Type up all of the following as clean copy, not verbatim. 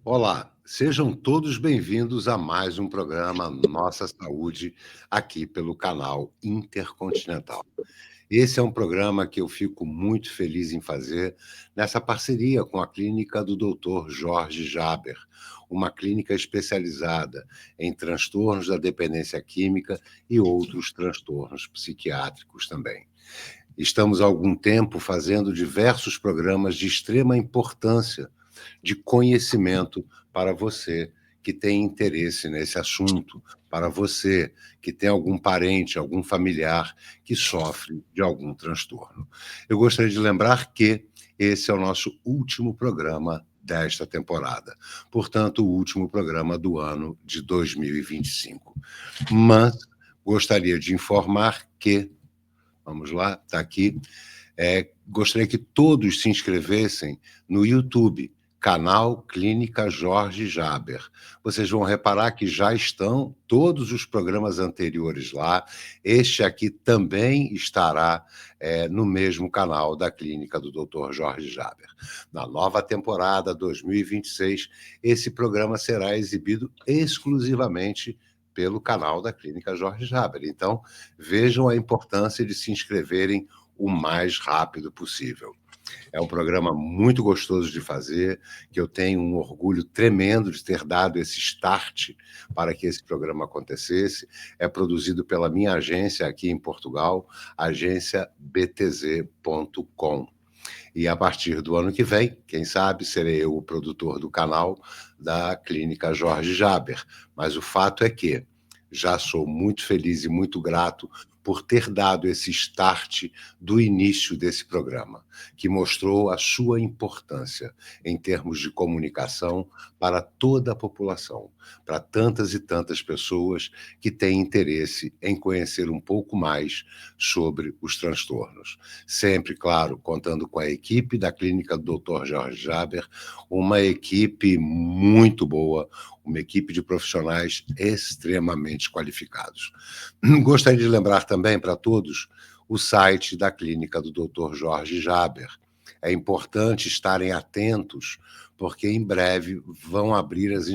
Olá, sejam todos bem-vindos a mais um programa Nossa Saúde, aqui pelo canal Intercontinental. Esse é um programa que eu fico muito feliz em fazer nessa parceria com a clínica do Dr. Jorge Jaber, uma clínica especializada em transtornos da dependência química e outros transtornos psiquiátricos também. Estamos há algum tempo fazendo diversos programas de extrema importância de conhecimento para você que tem interesse nesse assunto, para você que tem algum parente, algum familiar que sofre de algum transtorno. Eu gostaria de lembrar que esse é o nosso último programa desta temporada, portanto, o último programa do ano de 2025. Mas gostaria de informar que, vamos lá, está aqui, gostaria que todos se inscrevessem no YouTube, canal Clínica Jorge Jaber. Vocês vão reparar que já estão todos os programas anteriores lá. Este aqui também estará no mesmo canal da Clínica do Dr. Jorge Jaber. Na nova temporada 2026, esse programa será exibido exclusivamente pelo canal da Clínica Jorge Jaber. Então, vejam a importância de se inscreverem o mais rápido possível. É um programa muito gostoso de fazer, que eu tenho um orgulho tremendo de ter dado esse start para que esse programa acontecesse. É produzido pela minha agência aqui em Portugal, agência btz.com. E a partir do ano que vem, quem sabe, serei eu o produtor do canal da Clínica Jorge Jaber. Mas o fato é que já sou muito feliz e muito grato por ter dado esse start do início desse programa, que mostrou a sua importância em termos de comunicação para toda a população, para tantas e tantas pessoas que têm interesse em conhecer um pouco mais sobre os transtornos. Sempre, claro, contando com a equipe da clínica do Dr. Jorge Jaber, uma equipe muito boa, uma equipe de profissionais extremamente qualificados. Gostaria de lembrar também para todos o site da clínica do Dr. Jorge Jaber. É importante estarem atentos, porque em breve vão abrir as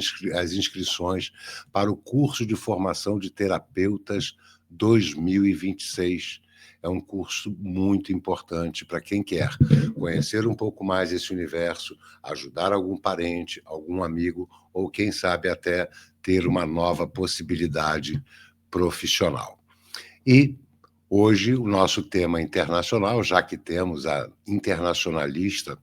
inscrições para o curso de formação de terapeutas 2026. É um curso muito importante para quem quer conhecer um pouco mais esse universo, ajudar algum parente, algum amigo, ou quem sabe até ter uma nova possibilidade profissional. E hoje o nosso tema internacional, já que temos a internacionalista,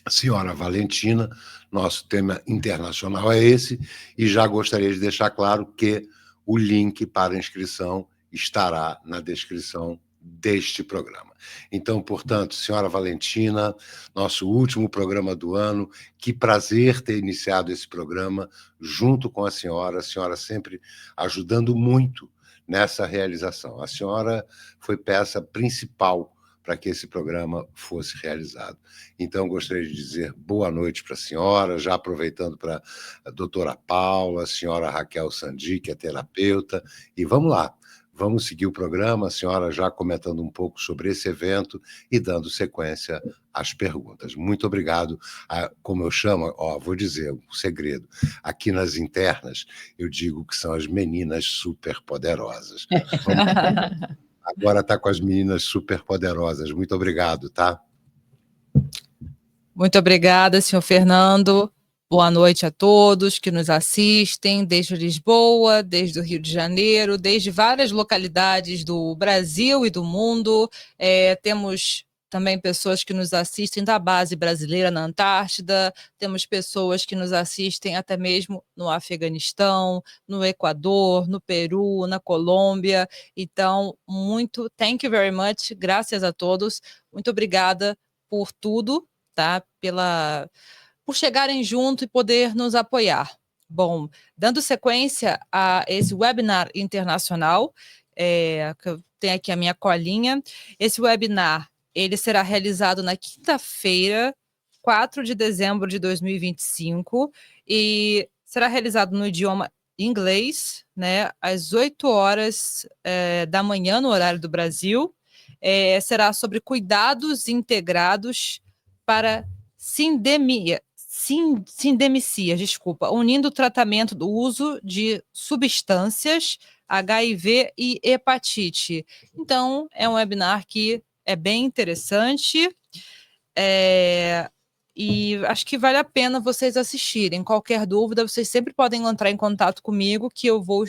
a senhora Valentina, nosso tema internacional é esse, e já gostaria de deixar claro que o link para inscrição estará na descrição deste programa. Então, portanto, senhora Valentina, nosso último programa do ano, que prazer ter iniciado esse programa junto com a senhora sempre ajudando muito nessa realização. A senhora foi peça principal para que esse programa fosse realizado. Então, gostaria de dizer boa noite para a senhora, já aproveitando para a doutora Paula, a senhora Raquel Sandi, que é terapeuta, e vamos lá. Vamos seguir o programa, a senhora já comentando um pouco sobre esse evento e dando sequência às perguntas. Muito obrigado. Como eu chamo, vou dizer um segredo. Aqui nas internas, eu digo que são as meninas superpoderosas. Agora está com as meninas superpoderosas. Muito obrigado, tá? Muito obrigada, senhor Fernando. Boa noite a todos que nos assistem, desde Lisboa, desde o Rio de Janeiro, desde várias localidades do Brasil e do mundo. Temos também pessoas que nos assistem da base brasileira na Antártida, temos pessoas que nos assistem até mesmo no Afeganistão, no Equador, no Peru, na Colômbia. Então, thank you very much, graças a todos. Muito obrigada por tudo, tá? Por chegarem junto e poder nos apoiar. Bom, dando sequência a esse webinar internacional, que eu tenho aqui a minha colinha, esse webinar ele será realizado na quinta-feira, 4 de dezembro de 2025, e será realizado no idioma inglês, né, às 8 horas da manhã, no horário do Brasil. Será sobre cuidados integrados para sindemicias, desculpa, unindo o tratamento do uso de substâncias, HIV e hepatite. Então, é um webinar que é bem interessante, e acho que vale a pena vocês assistirem. Qualquer dúvida, vocês sempre podem entrar em contato comigo, que eu vou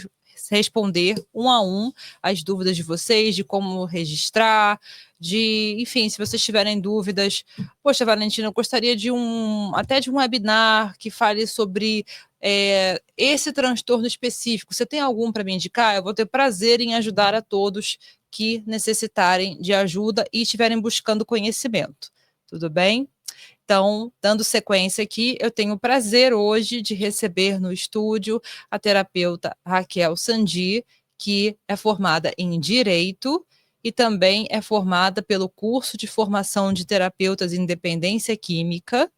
responder um a um as dúvidas de vocês, de como registrar, enfim, se vocês tiverem dúvidas. Poxa, Valentina, eu gostaria até de um webinar que fale sobre esse transtorno específico. Você tem algum para me indicar? Eu vou ter prazer em ajudar a todos que necessitarem de ajuda e estiverem buscando conhecimento. Tudo bem? Então, dando sequência aqui, eu tenho o prazer hoje de receber no estúdio a terapeuta Raquel Sandi, que é formada em Direito e também é formada pelo curso de formação de terapeutas em dependência química.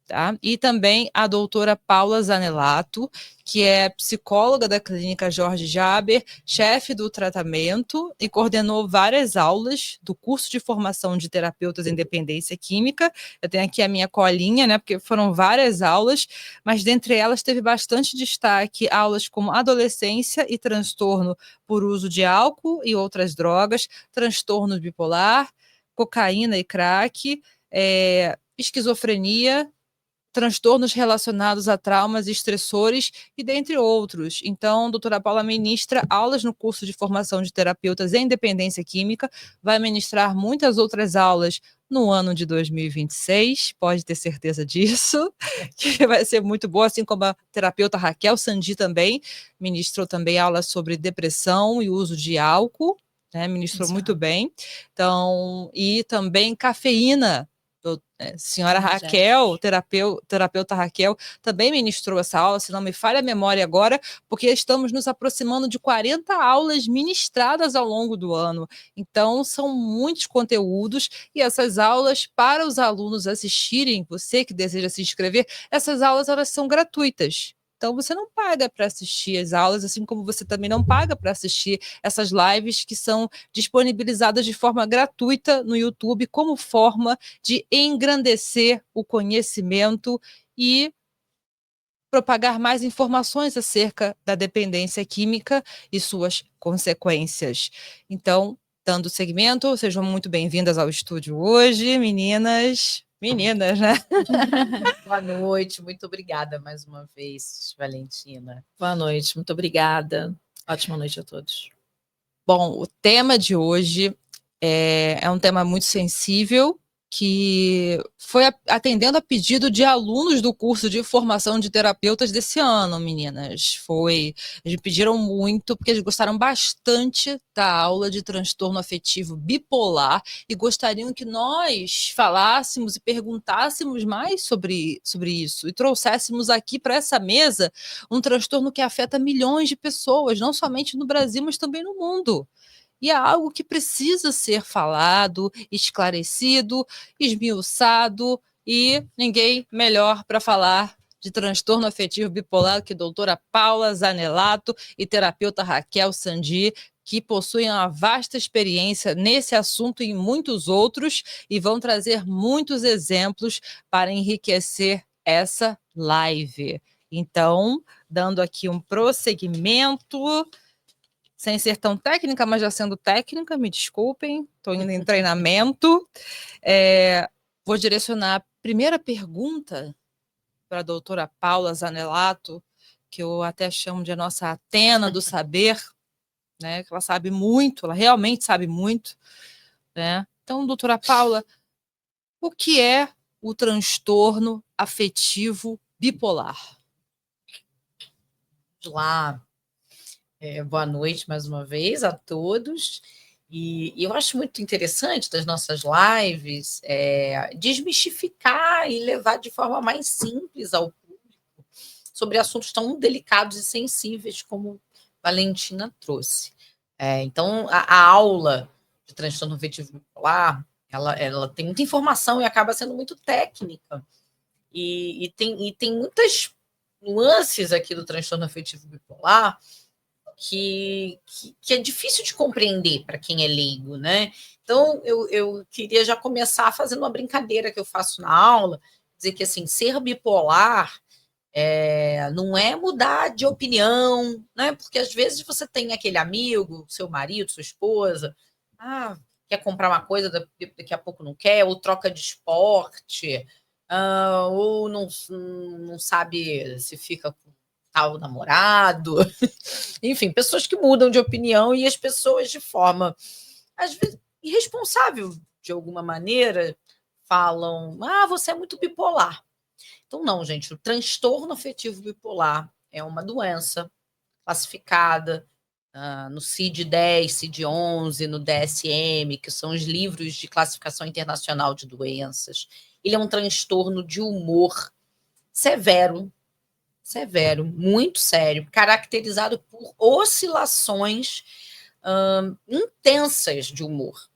Tá? E também a doutora Paula Zanelato, que é psicóloga da Clínica Jorge Jaber, chefe do tratamento e coordenou várias aulas do curso de formação de terapeutas em dependência química. Eu tenho aqui a minha colinha, né, porque foram várias aulas, mas dentre elas teve bastante destaque aulas como adolescência e transtorno por uso de álcool e outras drogas, transtorno bipolar, cocaína e crack, esquizofrenia, transtornos relacionados a traumas e estressores e dentre outros. Então, a doutora Paula ministra aulas no curso de formação de terapeutas em dependência química, vai ministrar muitas outras aulas no ano de 2026, pode ter certeza disso, que vai ser muito boa, assim como a terapeuta Raquel Sandi também, ministrou também aulas sobre depressão e uso de álcool, né, ministrou muito bem. Então, e também cafeína, senhora Raquel, terapeuta Raquel, também ministrou essa aula, se não me falha a memória agora, porque estamos nos aproximando de 40 aulas ministradas ao longo do ano. Então, são muitos conteúdos, e essas aulas, para os alunos assistirem, você que deseja se inscrever, essas aulas elas são gratuitas. Então, você não paga para assistir as aulas, assim como você também não paga para assistir essas lives que são disponibilizadas de forma gratuita no YouTube, como forma de engrandecer o conhecimento e propagar mais informações acerca da dependência química e suas consequências. Então, dando seguimento, sejam muito bem-vindas ao estúdio hoje, meninas. Meninas, né? Boa noite, muito obrigada mais uma vez, Valentina. Boa noite, muito obrigada. Ótima noite a todos. Bom, o tema de hoje é um tema muito sensível, que foi atendendo a pedido de alunos do curso de formação de terapeutas desse ano, meninas. Eles pediram muito, porque eles gostaram bastante da aula de transtorno afetivo bipolar e gostariam que nós falássemos e perguntássemos mais sobre isso e trouxéssemos aqui para essa mesa um transtorno que afeta milhões de pessoas, não somente no Brasil, mas também no mundo. E é algo que precisa ser falado, esclarecido, esmiuçado, e ninguém melhor para falar de transtorno afetivo bipolar que a doutora Paula Zanelato e terapeuta Raquel Sandi, que possuem uma vasta experiência nesse assunto e em muitos outros, e vão trazer muitos exemplos para enriquecer essa live. Então, dando aqui um prosseguimento, sem ser tão técnica, mas já sendo técnica, me desculpem, estou indo em treinamento. Vou direcionar a primeira pergunta para a doutora Paula Zanelato, que eu até chamo de a nossa Atena do saber, né? Que ela sabe muito, ela realmente sabe muito, né? Então, doutora Paula, o que é o transtorno afetivo bipolar? Vamos lá. Boa noite mais uma vez a todos. E eu acho muito interessante das nossas lives desmistificar e levar de forma mais simples ao público sobre assuntos tão delicados e sensíveis como Valentina trouxe. Então, a aula de transtorno afetivo bipolar, ela tem muita informação e acaba sendo muito técnica. E tem muitas nuances aqui do transtorno afetivo bipolar que é difícil de compreender para quem é leigo, né? Então, eu queria já começar fazendo uma brincadeira que eu faço na aula, dizer que assim, ser bipolar não é mudar de opinião, né? Porque às vezes você tem aquele amigo, seu marido, sua esposa, quer comprar uma coisa, daqui a pouco não quer, ou troca de esporte, ou não sabe se fica com tal namorado. Enfim, pessoas que mudam de opinião e as pessoas de forma, às vezes, irresponsável, de alguma maneira, falam: você é muito bipolar. Então, não, gente, o transtorno afetivo bipolar é uma doença classificada no CID-10, CID-11, no DSM, que são os livros de classificação internacional de doenças. Ele é um transtorno de humor severo, muito sério, caracterizado por oscilações intensas de humor.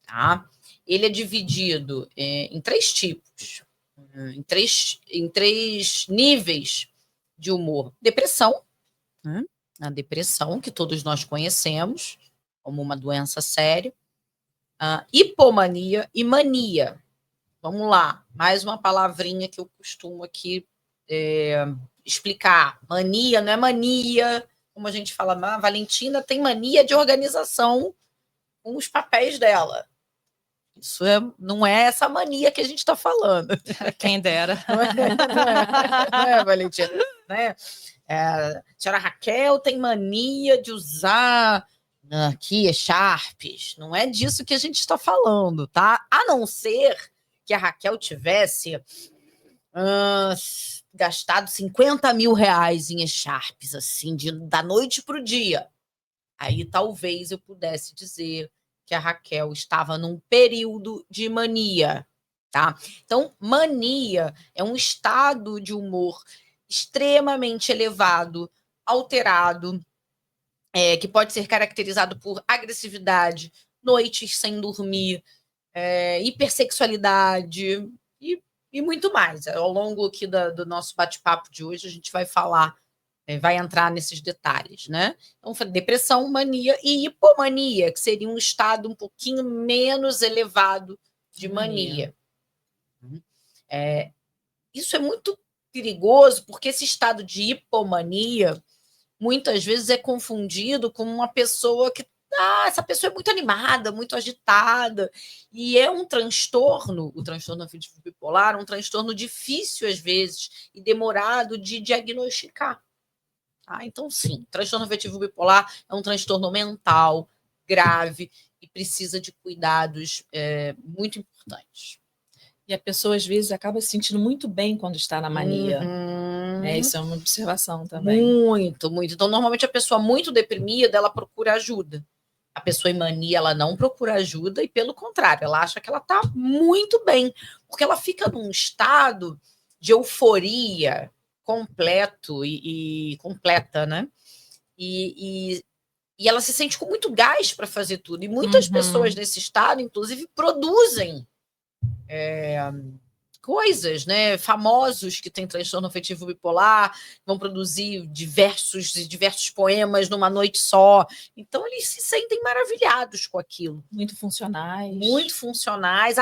Tá? Ele é dividido em 3 tipos, em três níveis de humor. Depressão, a depressão, que todos nós conhecemos como uma doença séria, hipomania e mania. Vamos lá, mais uma palavrinha que eu costumo aqui explicar. Mania não é mania, como a gente fala, a Valentina tem mania de organização com os papéis dela. Isso não é essa mania que a gente está falando. Quem dera. Não é, Valentina? Né? A senhora Raquel tem mania de usar aqui Sharps. Não é disso que a gente está falando, tá? A não ser que a Raquel tivesse gastado 50 mil reais em Sharps, assim, da noite para o dia. Aí talvez eu pudesse dizer que a Raquel estava num período de mania, tá? Então, mania é um estado de humor extremamente elevado, alterado, que pode ser caracterizado por agressividade, noites sem dormir, hipersexualidade e muito mais. Ao longo aqui do nosso bate-papo de hoje, a gente vai falar, vai entrar nesses detalhes, né? Então, depressão, mania e hipomania, que seria um estado um pouquinho menos elevado de mania. Isso é muito perigoso, porque esse estado de hipomania muitas vezes é confundido com uma pessoa que essa pessoa é muito animada, muito agitada, e é um transtorno, o transtorno afetivo bipolar, um transtorno difícil às vezes e demorado de diagnosticar. Então, sim, transtorno afetivo bipolar é um transtorno mental grave e precisa de cuidados muito importantes. E a pessoa, às vezes, acaba se sentindo muito bem quando está na mania. Isso é uma observação também. Muito, muito. Então, normalmente, a pessoa muito deprimida, ela procura ajuda. A pessoa em mania, ela não procura ajuda e, pelo contrário, ela acha que ela está muito bem, porque ela fica num estado de euforia completo e completa, né? E ela se sente com muito gás para fazer tudo. E muitas pessoas nesse estado, inclusive, produzem coisas, né? Famosos que têm transtorno afetivo bipolar vão produzir diversos poemas numa noite só. Então, eles se sentem maravilhados com aquilo. Muito funcionais. Muito funcionais,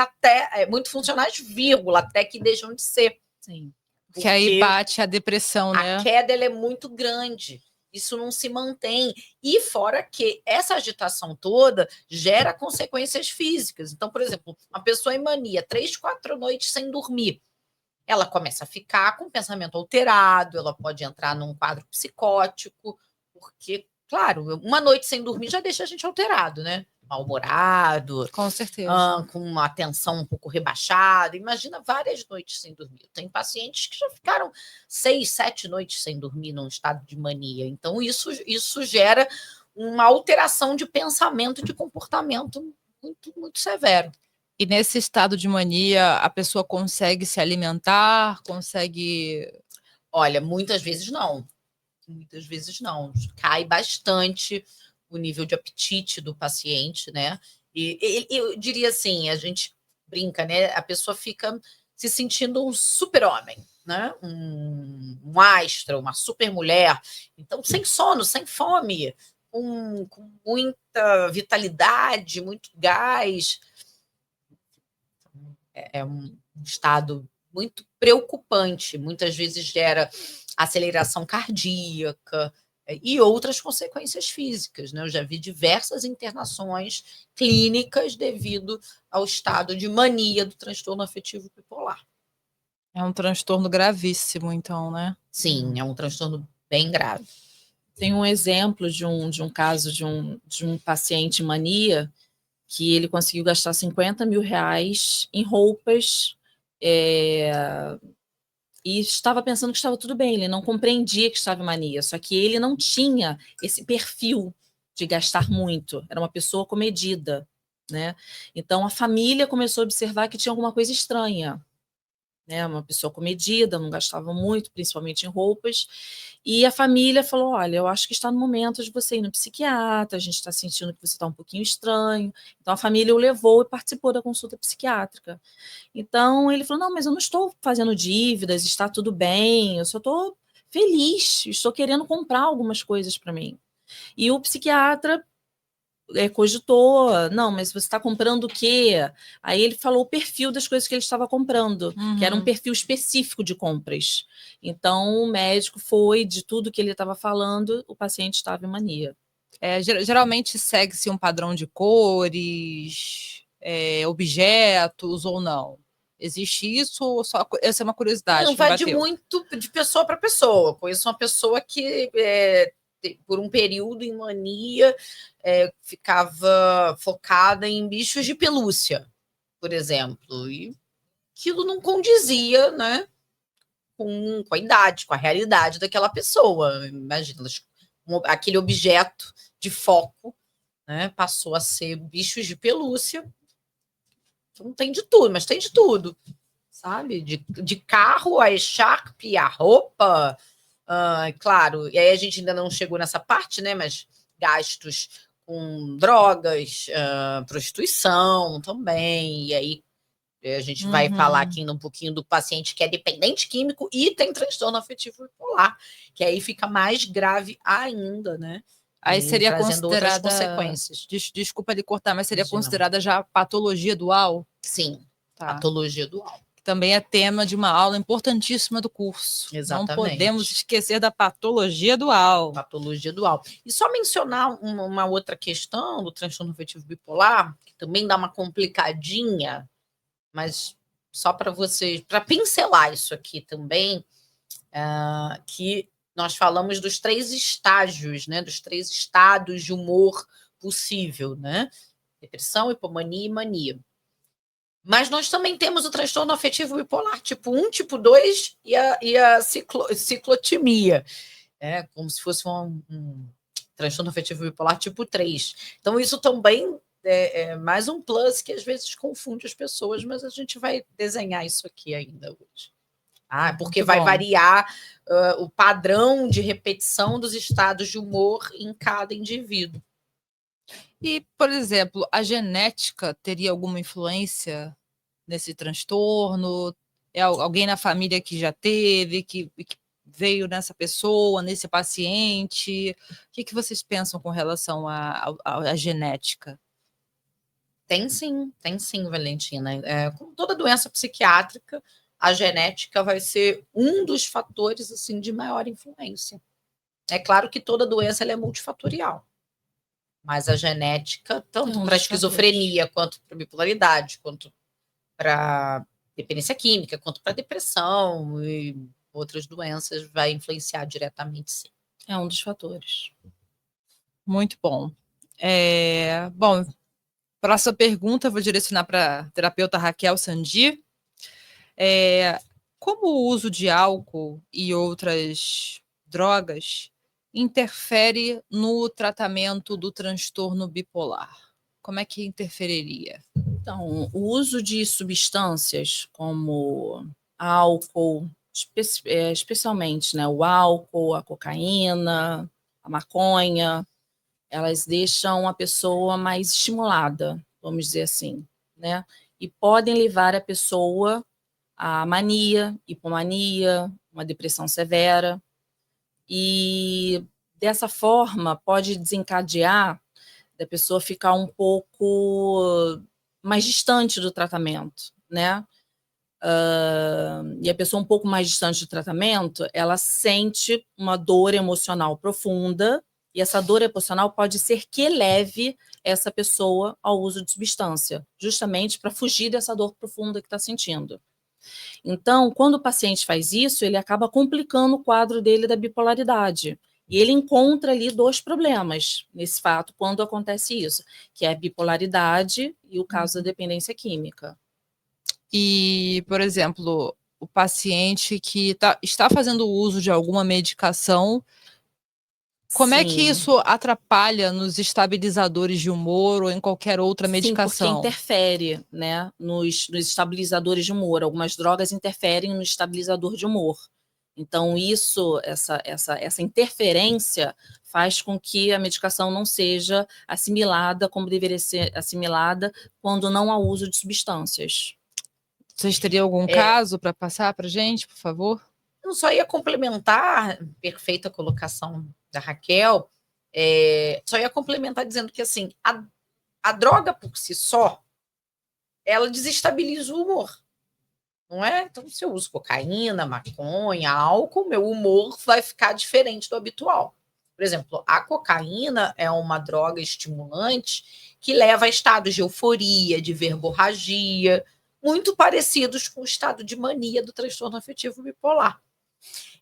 muito funcionais, vírgula, até que deixam de ser. Sim. Porque aí bate a depressão, né? A queda ela é muito grande. Isso não se mantém. E fora que essa agitação toda gera consequências físicas. Então, por exemplo, uma pessoa em mania, 3, 4 noites sem dormir, ela começa a ficar com o pensamento alterado, ela pode entrar num quadro psicótico, porque, claro, uma noite sem dormir já deixa a gente alterado, né? Mal-humorado, com certeza, com uma atenção um pouco rebaixada. Imagina várias noites sem dormir. Tem pacientes que já ficaram 6, 7 noites sem dormir num estado de mania. Então, isso gera uma alteração de pensamento e de comportamento muito, muito severo. E nesse estado de mania, a pessoa consegue se alimentar, consegue... Olha, muitas vezes não. Muitas vezes não. Cai bastante o nível de apetite do paciente, né? E eu diria assim, a gente brinca, né? A pessoa fica se sentindo um super-homem, né? Um astro, uma super-mulher. Então, sem sono, sem fome, com muita vitalidade, muito gás. É um estado muito preocupante. Muitas vezes gera aceleração cardíaca e outras consequências físicas, né? Eu já vi diversas internações clínicas devido ao estado de mania do transtorno afetivo bipolar. É um transtorno gravíssimo, então, né? Sim, é um transtorno bem grave. Tem um exemplo de um caso de um paciente mania que ele conseguiu gastar 50 mil reais em roupas e estava pensando que estava tudo bem, ele não compreendia que estava em mania, só que ele não tinha esse perfil de gastar muito, era uma pessoa comedida, né? Então a família começou a observar que tinha alguma coisa estranha, né? Uma pessoa comedida, não gastava muito, principalmente em roupas, e a família falou: olha, eu acho que está no momento de você ir no psiquiatra, a gente está sentindo que você está um pouquinho estranho. Então a família o levou e participou da consulta psiquiátrica. Então ele falou: não, mas eu não estou fazendo dívidas, está tudo bem, eu só estou feliz, estou querendo comprar algumas coisas para mim. E o psiquiatra cogitou: não, mas você está comprando o quê? Aí ele falou o perfil das coisas que ele estava comprando, que era um perfil específico de compras. Então o médico foi, de tudo que ele estava falando, o paciente estava em mania. Geralmente segue-se um padrão de cores, objetos ou não? Existe isso ou só essa é uma curiosidade? Não, vai de muito de pessoa para pessoa. Conheço uma pessoa que por um período em mania ficava focada em bichos de pelúcia, por exemplo, e aquilo não condizia, né, com a idade, com a realidade daquela pessoa. Imagina, aquele objeto de foco, né, passou a ser bichos de pelúcia. Então tem de tudo, mas tem de tudo, sabe? De carro, a echarpe, a roupa, claro, e aí a gente ainda não chegou nessa parte, né? Mas gastos com drogas, prostituição também, e aí a gente vai falar aqui ainda um pouquinho do paciente que é dependente químico e tem transtorno afetivo bipolar, que aí fica mais grave ainda, né? Aí seria trazendo considerada, outras consequências. Desculpa lhe cortar, mas seria considerada já patologia dual? Sim, patologia dual. Também é tema de uma aula importantíssima do curso. Exatamente. Não podemos esquecer da patologia dual. Patologia dual. E só mencionar uma outra questão do transtorno afetivo bipolar, que também dá uma complicadinha, mas só para vocês, para pincelar isso aqui também, que nós falamos dos 3 estágios, né? Dos 3 estados de humor possível, né? Depressão, hipomania e mania. Mas nós também temos o transtorno afetivo bipolar tipo 1, tipo 2 e a ciclotimia, como se fosse um transtorno afetivo bipolar tipo 3. Então, isso também é mais um plus que às vezes confunde as pessoas, mas a gente vai desenhar isso aqui ainda hoje. Porque vai variar o padrão de repetição dos estados de humor em cada indivíduo. E, por exemplo, a genética teria alguma influência nesse transtorno? É alguém na família que já teve, que veio nessa pessoa, nesse paciente? O que vocês pensam com relação à genética? Tem sim, Valentina. Como toda doença psiquiátrica, a genética vai ser um dos fatores assim de maior influência. É claro que toda doença ela é multifatorial, mas a genética, tanto para esquizofrenia, quanto para bipolaridade, quanto para dependência química, quanto para depressão e outras doenças, vai influenciar diretamente, sim. É um dos fatores. Muito bom. Bom, próxima pergunta eu vou direcionar para a terapeuta Raquel Sandi. Como o uso de álcool e outras drogas interfere no tratamento do transtorno bipolar? Como é que interferiria? Então, o uso de substâncias como álcool, especialmente, né, o álcool, a cocaína, a maconha, elas deixam a pessoa mais estimulada, vamos dizer assim, né? E podem levar a pessoa a mania, hipomania, uma depressão severa. E dessa forma pode desencadear da pessoa ficar um pouco mais distante do tratamento, né? e a pessoa um pouco mais distante do tratamento, ela sente uma dor emocional profunda, e essa dor emocional pode ser que leve essa pessoa ao uso de substância, justamente para fugir dessa dor profunda que está sentindo. Então, quando o paciente faz isso, ele acaba complicando o quadro dele da bipolaridade. E ele encontra ali 2 problemas nesse fato, quando acontece isso, que é a bipolaridade e o caso da dependência química. E, por exemplo, o paciente que está fazendo uso de alguma medicação, como é que Sim. isso atrapalha nos estabilizadores de humor ou em qualquer outra Sim, porque medicação? interfere, né, nos estabilizadores de humor. Algumas drogas interferem no estabilizador de humor. Então, essa interferência faz com que a medicação não seja assimilada como deveria ser assimilada quando não há uso de substâncias. Vocês teriam algum caso para passar para a gente, por favor? Eu só ia complementar, perfeita colocação da Raquel, só ia complementar dizendo que, assim, a droga por si só, ela desestabiliza o humor, não é? Então, se eu uso cocaína, maconha, álcool, meu humor vai ficar diferente do habitual. Por exemplo, a cocaína é uma droga estimulante que leva a estados de euforia, de verborragia, muito parecidos com o estado de mania do transtorno afetivo bipolar.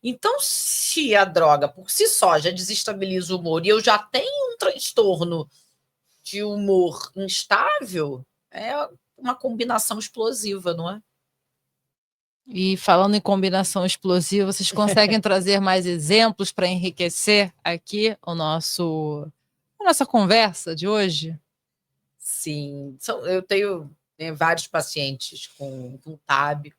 Então, se a droga por si só já desestabiliza o humor e eu já tenho um transtorno de humor instável, é uma combinação explosiva, não é? E falando em combinação explosiva, vocês conseguem trazer mais exemplos para enriquecer aqui a nossa conversa de hoje? Sim, eu tenho vários pacientes com TAB,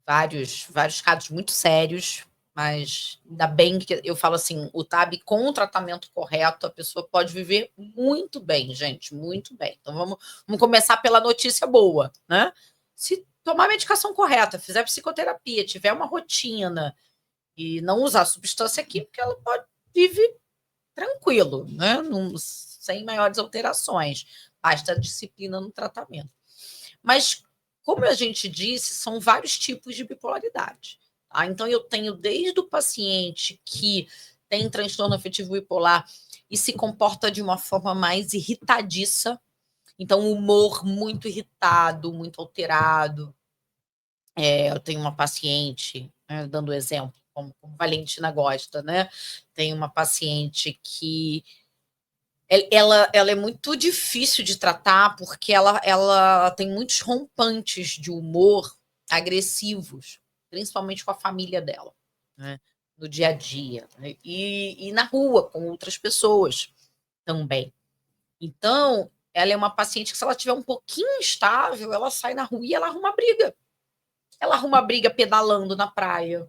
vários casos muito sérios, mas ainda bem que eu falo assim, o TAB com o tratamento correto, a pessoa pode viver muito bem, gente, muito bem. Então vamos começar pela notícia boa, né? Se tomar a medicação correta, fizer psicoterapia, tiver uma rotina e não usar substância química, ela pode viver tranquilo, né? Sem maiores alterações. Basta disciplina no tratamento. Mas, como a gente disse, são vários tipos de bipolaridade. Tá? Então, eu tenho desde o paciente que tem transtorno afetivo bipolar e se comporta de uma forma mais irritadiça, então, humor muito irritado, muito alterado. Eu tenho uma paciente, dando exemplo, como Valentina gosta, né? Tem uma paciente que ela é muito difícil de tratar porque ela tem muitos rompantes de humor agressivos, principalmente com a família dela, né? No dia a dia, né? E na rua, com outras pessoas também. Então, ela é uma paciente que, se ela estiver um pouquinho instável, ela sai na rua e ela arruma briga. Ela arruma briga pedalando na praia.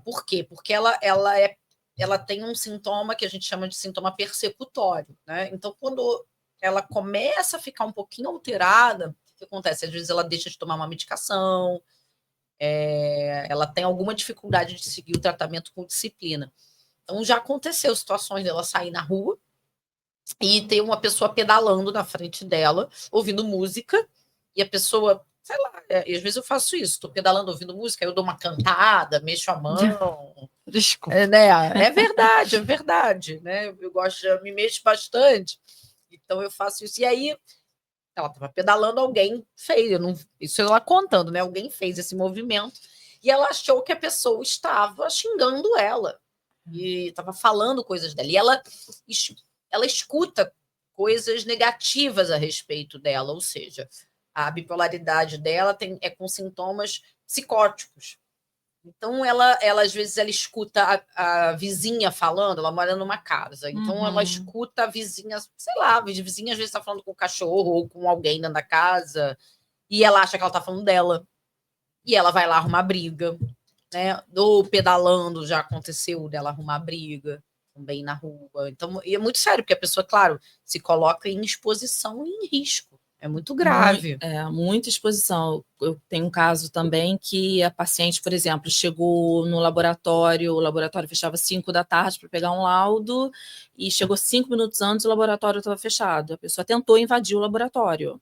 Por quê? Porque ela tem um sintoma que a gente chama de sintoma persecutório, né? Então, quando ela começa a ficar um pouquinho alterada, o que acontece? Às vezes ela deixa de tomar uma medicação, ela tem alguma dificuldade de seguir o tratamento com disciplina. Então, já aconteceu situações dela sair na rua e ter uma pessoa pedalando na frente dela, ouvindo música, e a pessoa, sei lá, às vezes eu faço isso, estou pedalando ouvindo música, eu dou uma cantada, mexo a mão. Desculpa. Né? É verdade, né? Eu gosto, eu me mexo bastante, então eu faço isso. E aí, ela estava pedalando, alguém fez, isso ela contando, né? Alguém fez esse movimento e ela achou que a pessoa estava xingando ela e estava falando coisas dela. E ela escuta coisas negativas a respeito dela, ou seja, a bipolaridade dela é com sintomas psicóticos. Então, ela às vezes, ela escuta a vizinha falando, ela mora numa casa, então ela escuta a vizinha, sei lá, a vizinha às vezes está falando com o cachorro ou com alguém dentro da casa, e ela acha que ela está falando dela, e ela vai lá arrumar briga, né? Ou pedalando, já aconteceu dela arrumar briga também na rua. Então, e é muito sério, porque a pessoa, claro, se coloca em exposição e em risco. É muito grave. Muita exposição. Eu tenho um caso também que a paciente, por exemplo, chegou no laboratório, o laboratório fechava 5 da tarde para pegar um laudo, e chegou 5 minutos antes, o laboratório estava fechado. A pessoa tentou invadir o laboratório,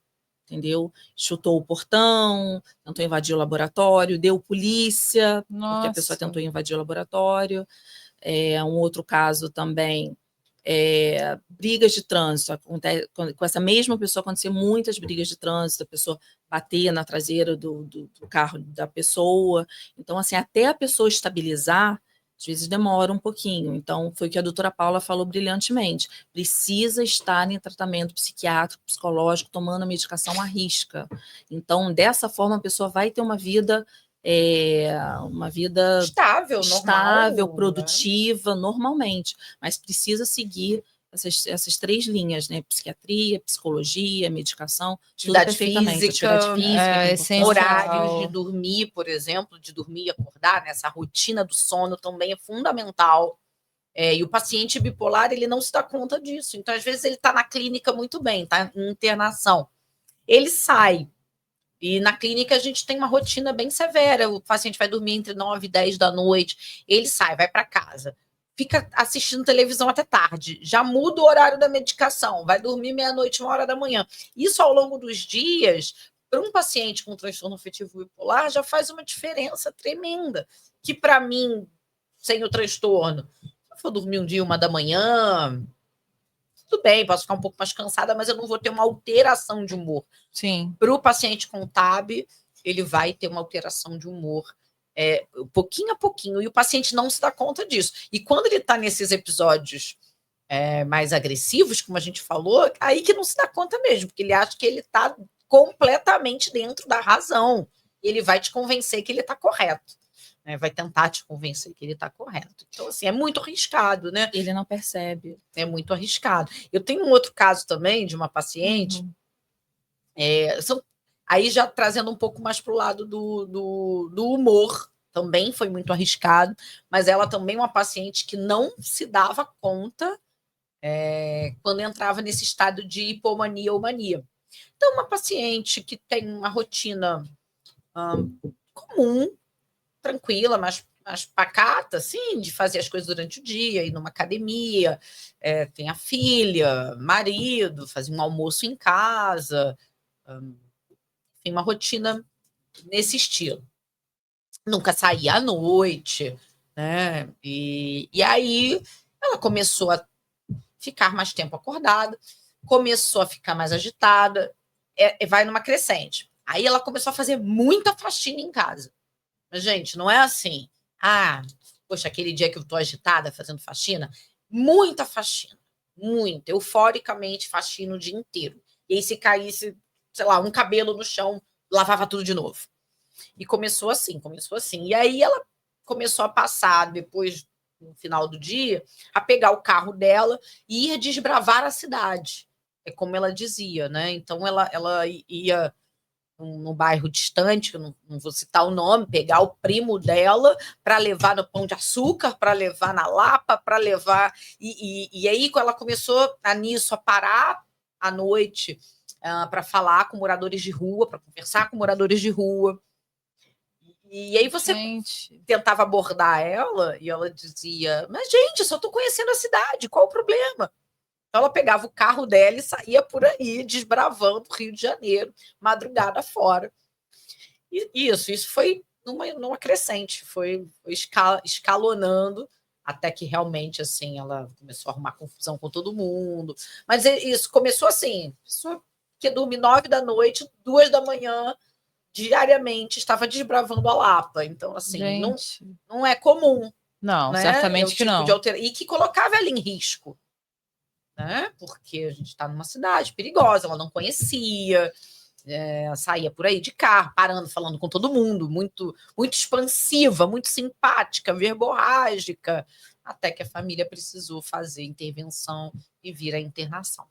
entendeu? Chutou o portão, tentou invadir o laboratório, deu polícia, porque a pessoa Nossa. tentou invadir o laboratório. Um outro caso também, brigas de trânsito. Com essa mesma pessoa aconteciam muitas brigas de trânsito, a pessoa bater na traseira do carro da pessoa. Então, assim, até a pessoa estabilizar, às vezes demora um pouquinho. Então, foi o que a doutora Paula falou brilhantemente. Precisa estar em tratamento psiquiátrico, psicológico, tomando a medicação à risca. Então, dessa forma, a pessoa vai ter uma vida Estável, normal, produtiva, normalmente, mas precisa seguir essas 3 linhas, né? Psiquiatria, psicologia, medicação, tudo atividade perfeitamente. física, Atividade física, que é essencial. horários de dormir, por exemplo, de dormir e acordar, nessa rotina do sono também é fundamental. E o paciente bipolar, ele não se dá conta disso. Então, às vezes, ele está na clínica muito bem, está em internação. Ele sai, e na clínica a gente tem uma rotina bem severa. O paciente vai dormir entre 9 e 10 da noite, ele sai, vai para casa, fica assistindo televisão até tarde, já muda o horário da medicação, vai dormir meia-noite, 1h da manhã. Isso ao longo dos dias, para um paciente com transtorno afetivo bipolar, já faz uma diferença tremenda, que para mim, sem o transtorno, se eu for dormir um dia, 1 da manhã, tudo bem, posso ficar um pouco mais cansada, mas eu não vou ter uma alteração de humor. Sim. Para o paciente com TAB, ele vai ter uma alteração de humor pouquinho a pouquinho, e o paciente não se dá conta disso. E quando ele está nesses episódios mais agressivos, como a gente falou, aí que não se dá conta mesmo, porque ele acha que ele está completamente dentro da razão. E ele vai te convencer que ele está correto. Vai tentar te convencer que ele está correto. Então, assim, é muito arriscado, né? Ele não percebe. É muito arriscado. Eu tenho um outro caso também de uma paciente, aí já trazendo um pouco mais para o lado do humor, também foi muito arriscado, mas ela também é uma paciente que não se dava conta quando entrava nesse estado de hipomania ou mania. Então, uma paciente que tem uma rotina comum, tranquila, mas pacata, assim, de fazer as coisas durante o dia, ir numa academia, tem a filha, marido, fazer um almoço em casa, tem uma rotina nesse estilo. Nunca saía à noite, né? E aí ela começou a ficar mais tempo acordada, começou a ficar mais agitada, vai numa crescente. Aí ela começou a fazer muita faxina em casa. Mas, gente, não é assim. Poxa, aquele dia que eu tô agitada fazendo faxina, muita faxina, muito, euforicamente faxina o dia inteiro. E aí se caísse, sei lá, um cabelo no chão, lavava tudo de novo. E começou assim. E aí ela começou a passar, depois, no final do dia, a pegar o carro dela e ir desbravar a cidade. É como ela dizia, né? Então ela ia num bairro distante, que eu não vou citar o nome, pegar o primo dela para levar no Pão de Açúcar, para levar na Lapa, para levar... E aí, quando ela começou a parar à noite para falar com moradores de rua, para conversar com moradores de rua. E aí você tentava abordar ela e ela dizia, mas, gente, eu só estou conhecendo a cidade, qual o problema? Então, ela pegava o carro dela e saía por aí, desbravando o Rio de Janeiro, madrugada fora. E isso foi numa crescente, foi escalonando, até que realmente, assim, ela começou a arrumar confusão com todo mundo. Mas isso começou assim, pessoa que dorme 9 da noite, 2 da manhã, diariamente, estava desbravando a Lapa. Então, assim, não é comum. Não, né? certamente que não. E que colocava ela em risco. Né? Porque a gente está numa cidade perigosa, ela não conhecia, saía por aí de carro, parando, falando com todo mundo, muito, muito expansiva, muito simpática, verborrágica, até que a família precisou fazer intervenção e vir à internação.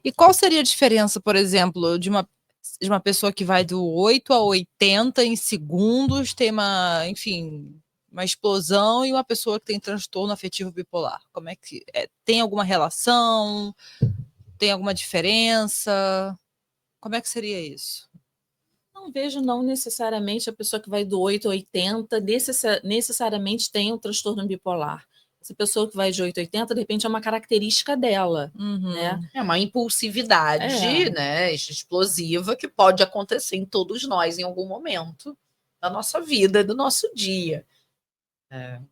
E qual seria a diferença, por exemplo, de uma pessoa que vai do 8 a 80 em segundos, tem uma explosão, e uma pessoa que tem transtorno afetivo bipolar? Como é que tem alguma relação? Tem alguma diferença? Como é que seria isso? Não vejo, não necessariamente a pessoa que vai do 8 a 80 necessariamente tem um transtorno bipolar. Essa pessoa que vai de 880, de repente é uma característica dela, né? É uma impulsividade, né, explosiva que pode acontecer em todos nós em algum momento da nossa vida, do nosso dia.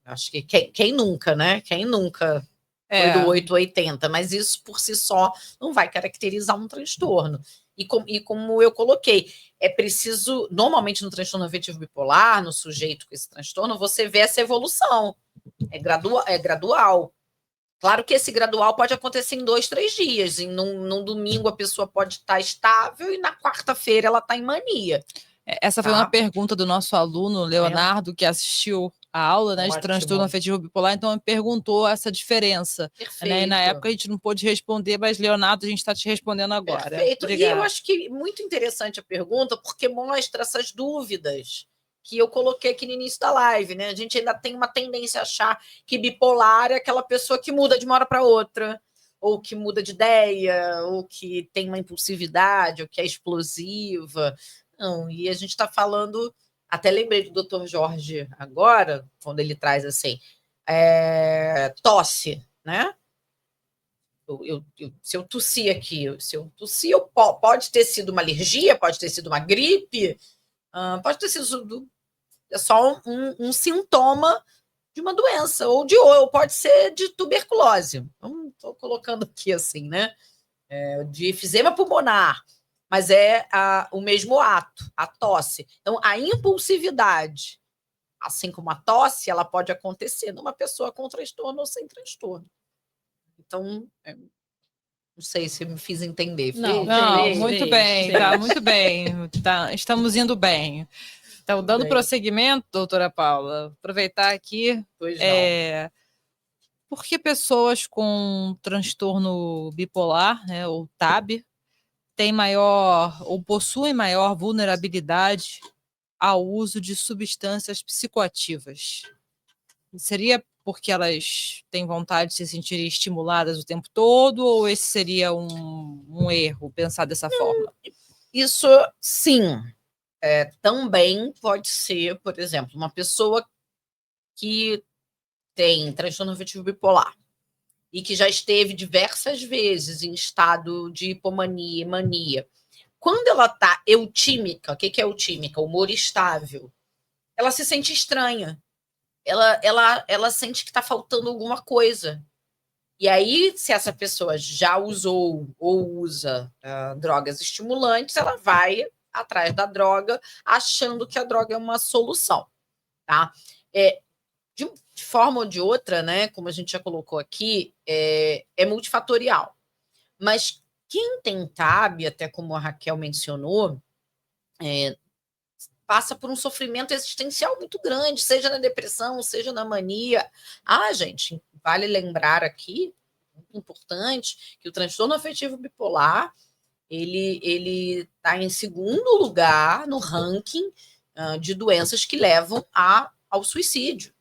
Acho que quem nunca, né? Quem nunca foi do 880, mas isso por si só não vai caracterizar um transtorno. E como eu coloquei, é preciso, normalmente no transtorno afetivo bipolar, no sujeito com esse transtorno, você vê essa evolução. É gradual. Claro que esse gradual pode acontecer em 2, 3 dias. Num domingo a pessoa pode estar estável e na quarta-feira ela está em mania. Essa foi uma pergunta do nosso aluno, Leonardo, que assistiu a aula, né, de transtorno afetivo bipolar, então me perguntou essa diferença. Né? E na época a gente não pôde responder, mas, Leonardo, a gente está te respondendo agora. Perfeito. E eu acho que muito interessante a pergunta, porque mostra essas dúvidas que eu coloquei aqui no início da live, né? A gente ainda tem uma tendência a achar que bipolar é aquela pessoa que muda de uma hora para outra, ou que muda de ideia, ou que tem uma impulsividade, ou que é explosiva. Não, e a gente está falando, até lembrei do Dr. Jorge agora, quando ele traz assim, tosse, né? Se eu tossir aqui, pode ter sido uma alergia, pode ter sido uma gripe, pode ter sido só um sintoma de uma doença, ou pode ser de tuberculose. Então, estou colocando aqui assim, né? De efizema pulmonar, mas é o mesmo ato, a tosse. Então, a impulsividade, assim como a tosse, ela pode acontecer numa pessoa com transtorno ou sem transtorno. Então, não sei se me fiz entender. Não, muito bem, tá muito bem. Estamos indo bem. Então, dando prosseguimento, doutora Paula, aproveitar aqui. Por que pessoas com transtorno bipolar, né, ou TAB, têm maior ou possuem maior vulnerabilidade ao uso de substâncias psicoativas? Seria porque elas têm vontade de se sentirem estimuladas o tempo todo, ou esse seria um erro pensar dessa forma? Isso, sim. Também pode ser, por exemplo, uma pessoa que tem transtorno afetivo bipolar e que já esteve diversas vezes em estado de hipomania e mania. Quando ela está eutímica, o que é eutímica? Humor estável. Ela se sente estranha. Ela sente que está faltando alguma coisa. E aí, se essa pessoa já usou ou usa drogas estimulantes, ela vai atrás da droga, achando que a droga é uma solução. Tá? De forma ou de outra, né, como a gente já colocou aqui, é multifatorial. Mas quem tem TAB, até como a Raquel mencionou, passa por um sofrimento existencial muito grande, seja na depressão, seja na mania. Gente, vale lembrar aqui, muito importante, que o transtorno afetivo bipolar, ele está em segundo lugar no ranking de doenças que levam ao suicídio.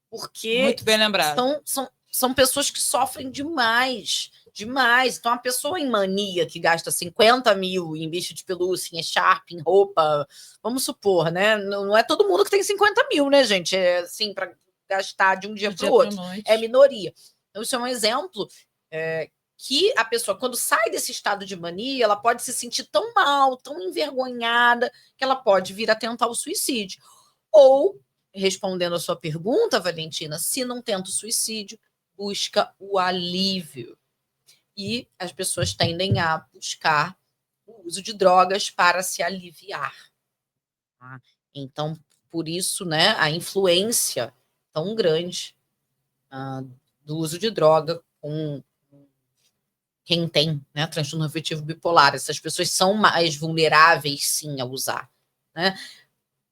Porque muito bem lembrado. São pessoas que sofrem demais. Então, uma pessoa em mania que gasta 50 mil em bicho de pelúcia, em echarpe, em roupa, vamos supor, né? Não é todo mundo que tem 50 mil, né, gente? Assim, para gastar de um dia para o outro. É minoria. Então, isso é um exemplo que a pessoa, quando sai desse estado de mania, ela pode se sentir tão mal, tão envergonhada, que ela pode vir a tentar o suicídio. Ou, respondendo a sua pergunta, Valentina, se não tenta o suicídio, busca o alívio. E as pessoas tendem a buscar o uso de drogas para se aliviar. Tá? Então, por isso, né, a influência tão grande do uso de droga com quem tem, né, transtorno afetivo bipolar. Essas pessoas são mais vulneráveis, sim, a usar, né?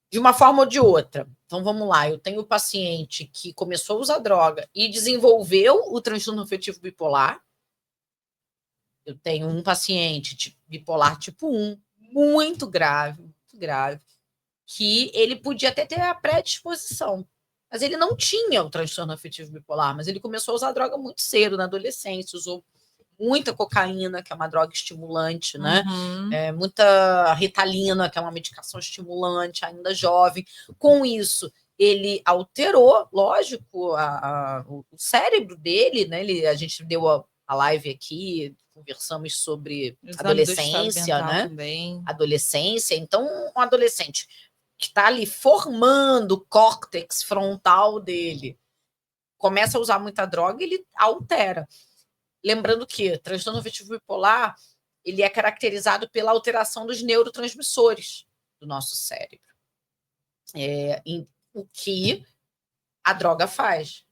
De uma forma ou de outra. Então, vamos lá. Eu tenho um paciente que começou a usar droga e desenvolveu o transtorno afetivo bipolar. Eu tenho um paciente bipolar tipo 1, muito grave, que ele podia até ter a predisposição, mas ele não tinha o transtorno afetivo bipolar, mas ele começou a usar droga muito cedo, na adolescência, usou muita cocaína, que é uma droga estimulante, né? Muita Ritalina, que é uma medicação estimulante, ainda jovem. Com isso, ele alterou, lógico, o cérebro dele, né? A gente deu a live aqui, conversamos sobre adolescência, né? Também. Adolescência. Então, um adolescente que está ali formando o córtex frontal dele, começa a usar muita droga, ele altera. Lembrando que transtorno afetivo bipolar, ele é caracterizado pela alteração dos neurotransmissores do nosso cérebro. O que a droga faz.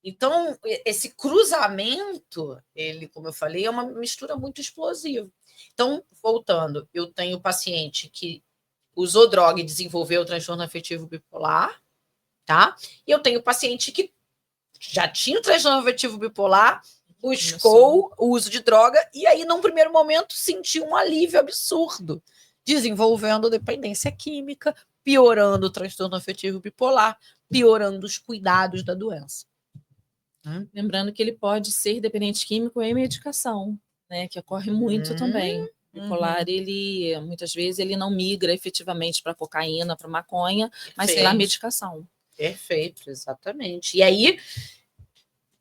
Então, esse cruzamento, ele, como eu falei, é uma mistura muito explosiva. Então, voltando, eu tenho paciente que usou droga e desenvolveu o transtorno afetivo bipolar, tá? E eu tenho paciente que já tinha o transtorno afetivo bipolar, buscou o uso de droga e aí, num primeiro momento, sentiu um alívio absurdo, desenvolvendo dependência química, piorando o transtorno afetivo bipolar, piorando os cuidados da doença. Lembrando que ele pode ser dependente químico em medicação, né? Que ocorre muito também. Bipolar, ele muitas vezes ele não migra efetivamente para cocaína, para maconha, mas para medicação. Perfeito, exatamente. E aí,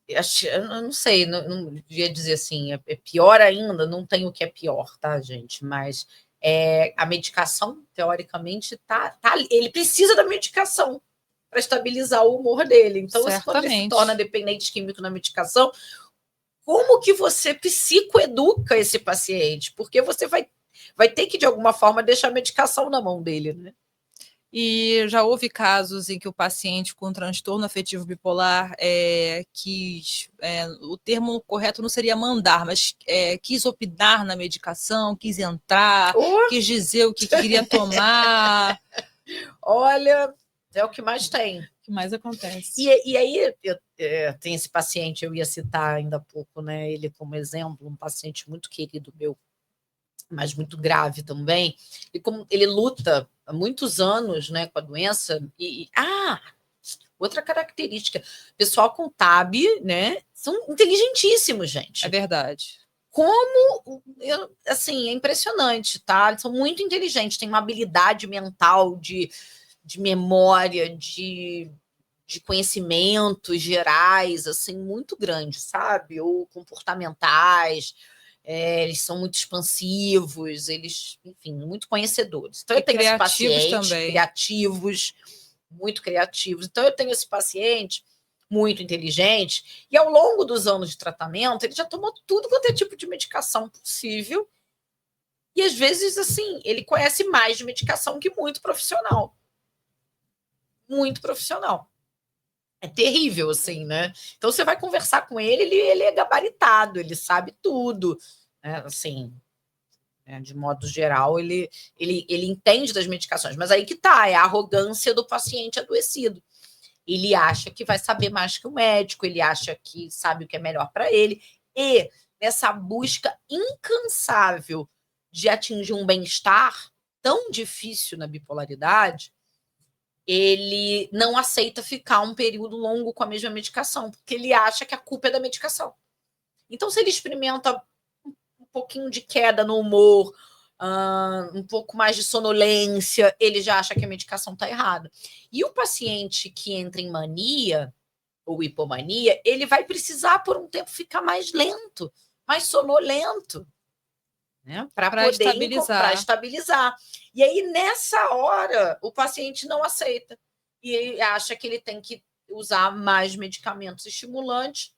eu não sei, não devia dizer assim, é pior ainda, não tem o que é pior, tá, gente? Mas a medicação, teoricamente, ele precisa da medicação para estabilizar o humor dele. Então, quando ele se torna dependente químico na medicação, como que você psicoeduca esse paciente? Porque você vai ter que, de alguma forma, deixar a medicação na mão dele, né? E já houve casos em que o paciente com transtorno afetivo bipolar o termo correto não seria mandar, mas quis opinar na medicação, quis entrar, quis dizer o que queria tomar. Olha, é o que mais tem. O que mais acontece. E aí, tem esse paciente, eu ia citar ainda há pouco, né? Ele como exemplo, um paciente muito querido meu, mas muito grave também. E como ele luta há muitos anos, né, com a doença. Outra característica, pessoal com TAB, né, são inteligentíssimos, gente. É verdade. Assim, é impressionante, tá? Eles são muito inteligentes, têm uma habilidade mental de memória, de conhecimentos gerais, assim, muito grande, sabe? Ou comportamentais. Eles são muito expansivos, eles, enfim, muito conhecedores. Então, eu tenho esse paciente, também. criativos, muito criativos. Então, eu tenho esse paciente muito inteligente, e ao longo dos anos de tratamento, ele já tomou tudo quanto é tipo de medicação possível, e às vezes, assim, ele conhece mais de medicação que muito profissional. Muito profissional. É terrível, assim, né? Então, você vai conversar com ele, ele é gabaritado, ele sabe tudo, né? Assim, de modo geral, ele entende das medicações. Mas aí que tá, é a arrogância do paciente adoecido. Ele acha que vai saber mais que o médico, ele acha que sabe o que é melhor para ele. E nessa busca incansável de atingir um bem-estar tão difícil na bipolaridade, ele não aceita ficar um período longo com a mesma medicação, porque ele acha que a culpa é da medicação. Então, se ele experimenta um pouquinho de queda no humor, um pouco mais de sonolência, ele já acha que a medicação está errada. E o paciente que entra em mania ou hipomania, ele vai precisar, por um tempo, ficar mais lento, mais sonolento, né? Para poder estabilizar. E aí, nessa hora, o paciente não aceita e acha que ele tem que usar mais medicamentos estimulantes,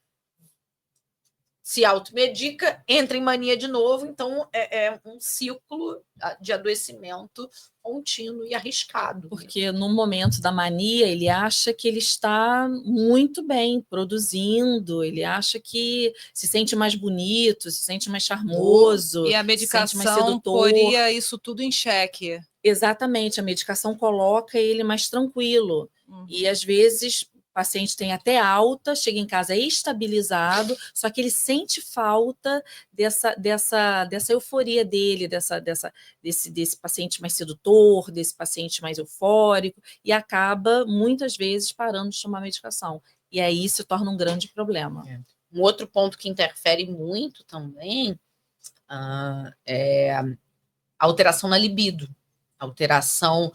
se automedica, entra em mania de novo. Então, é um ciclo de adoecimento contínuo e arriscado. Porque no momento da mania, ele acha que ele está muito bem produzindo, ele acha que se sente mais bonito, se sente mais charmoso. E a medicação poria isso tudo em xeque. Exatamente, a medicação coloca ele mais tranquilo. E, às vezes, o paciente tem até alta, chega em casa estabilizado, só que ele sente falta dessa euforia dele, desse paciente mais sedutor, desse paciente mais eufórico, e acaba, muitas vezes, parando de tomar medicação. E aí se torna um grande problema. Um outro ponto que interfere muito também é a alteração na libido, alteração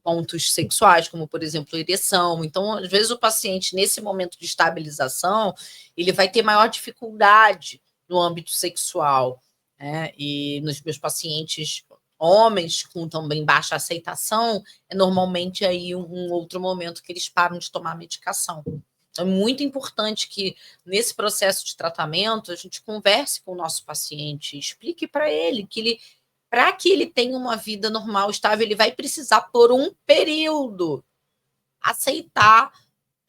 pontos sexuais, como, por exemplo, ereção. Então, às vezes, o paciente, nesse momento de estabilização, ele vai ter maior dificuldade no âmbito sexual, né? E nos meus pacientes homens com também baixa aceitação, é normalmente aí um outro momento que eles param de tomar medicação. Então, é muito importante que, nesse processo de tratamento, a gente converse com o nosso paciente, explique para ele que para que ele tenha uma vida normal, estável, ele vai precisar, por um período, aceitar,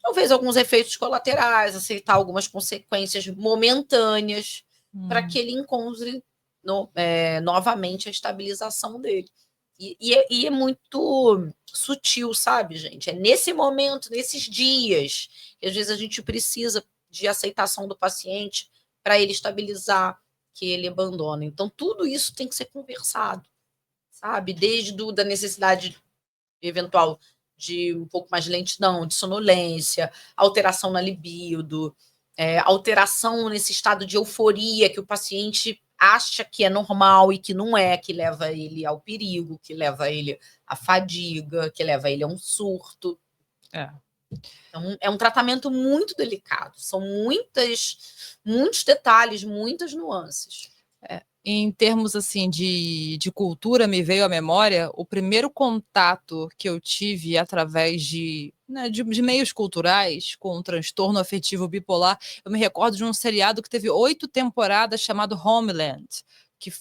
talvez, alguns efeitos colaterais, aceitar algumas consequências momentâneas, para que ele encontre novamente a estabilização dele. E é muito sutil, sabe, gente? É nesse momento, nesses dias, que às vezes a gente precisa de aceitação do paciente para ele estabilizar, que ele abandona. Então, tudo isso tem que ser conversado, sabe? Desde da necessidade eventual de um pouco mais de lentidão, de sonolência, alteração na libido, alteração nesse estado de euforia que o paciente acha que é normal e que não é, que leva ele ao perigo, que leva ele à fadiga, que leva ele a um surto. Então, é um tratamento muito delicado. São muitos detalhes, muitas nuances. Em termos assim de cultura, me veio à memória o primeiro contato que eu tive através de meios culturais com o transtorno afetivo bipolar. Eu me recordo de um seriado que teve 8 temporadas chamado Homeland, que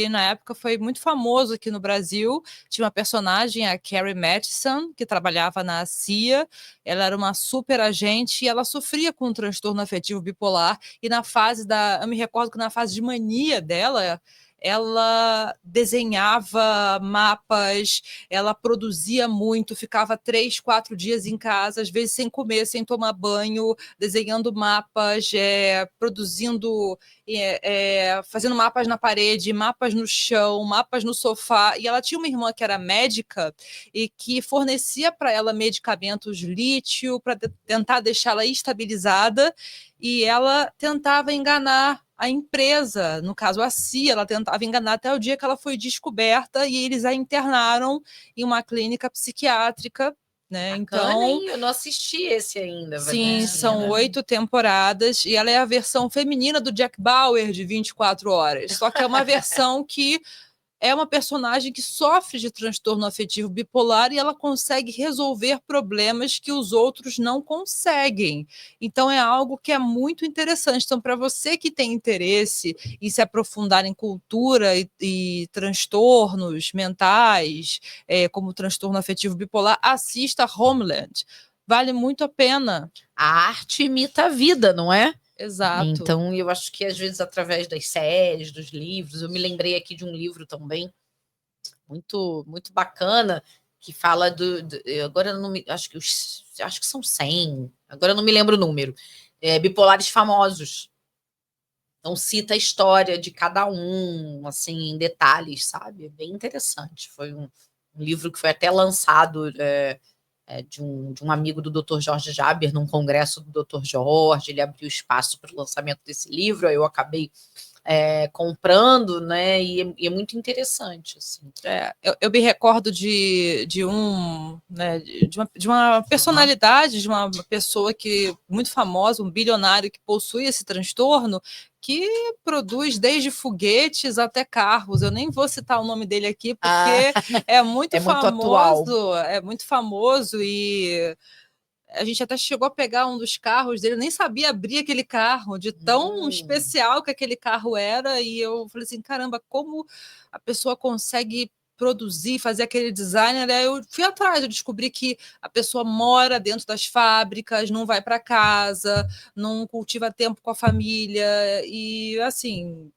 na época foi muito famoso aqui no Brasil. Tinha uma personagem, a Carrie Mathison, que trabalhava na CIA. Ela era uma super agente e ela sofria com um transtorno afetivo bipolar. E eu me recordo que na fase de mania dela, ela desenhava mapas, ela produzia muito, ficava 3, 4 dias em casa, às vezes sem comer, sem tomar banho, desenhando mapas, produzindo, fazendo mapas na parede, mapas no chão, mapas no sofá. E ela tinha uma irmã que era médica e que fornecia para ela medicamentos lítio para tentar deixá-la estabilizada, e ela tentava enganar a empresa, no caso a CIA, ela tentava enganar até o dia que ela foi descoberta e eles a internaram em uma clínica psiquiátrica, né? Bacana, então, hein? Eu não assisti esse ainda. Sim, são 8 temporadas e ela é a versão feminina do Jack Bauer de 24 horas. Só que é uma versão que é uma personagem que sofre de transtorno afetivo bipolar e ela consegue resolver problemas que os outros não conseguem. Então, é algo que é muito interessante. Então, para você que tem interesse em se aprofundar em cultura e transtornos mentais, como o transtorno afetivo bipolar, assista Homeland. Vale muito a pena. A arte imita a vida, não é? Exato. Então, eu acho que, às vezes, através das séries, dos livros, eu me lembrei aqui de um livro também, muito, muito bacana, que fala agora eu não me, acho que são 100, agora eu não me lembro o número, bipolares famosos. Então, cita a história de cada um, assim, em detalhes, sabe? É bem interessante. Foi um livro que foi até lançado de um amigo do Dr. Jorge Jaber, num congresso do Dr. Jorge. Ele abriu espaço para o lançamento desse livro, aí eu acabei comprando, né? E é muito interessante, assim. Eu me recordo de uma personalidade, de uma pessoa muito famosa, um bilionário que possui esse transtorno, que produz desde foguetes até carros. Eu nem vou citar o nome dele aqui, porque é muito famoso, é muito famoso, e a gente até chegou a pegar um dos carros dele, eu nem sabia abrir aquele carro, de tão especial que aquele carro era, e eu falei assim, caramba, como a pessoa consegue produzir, fazer aquele design. Aí eu fui atrás, eu descobri que a pessoa mora dentro das fábricas, não vai para casa, não cultiva tempo com a família, e assim...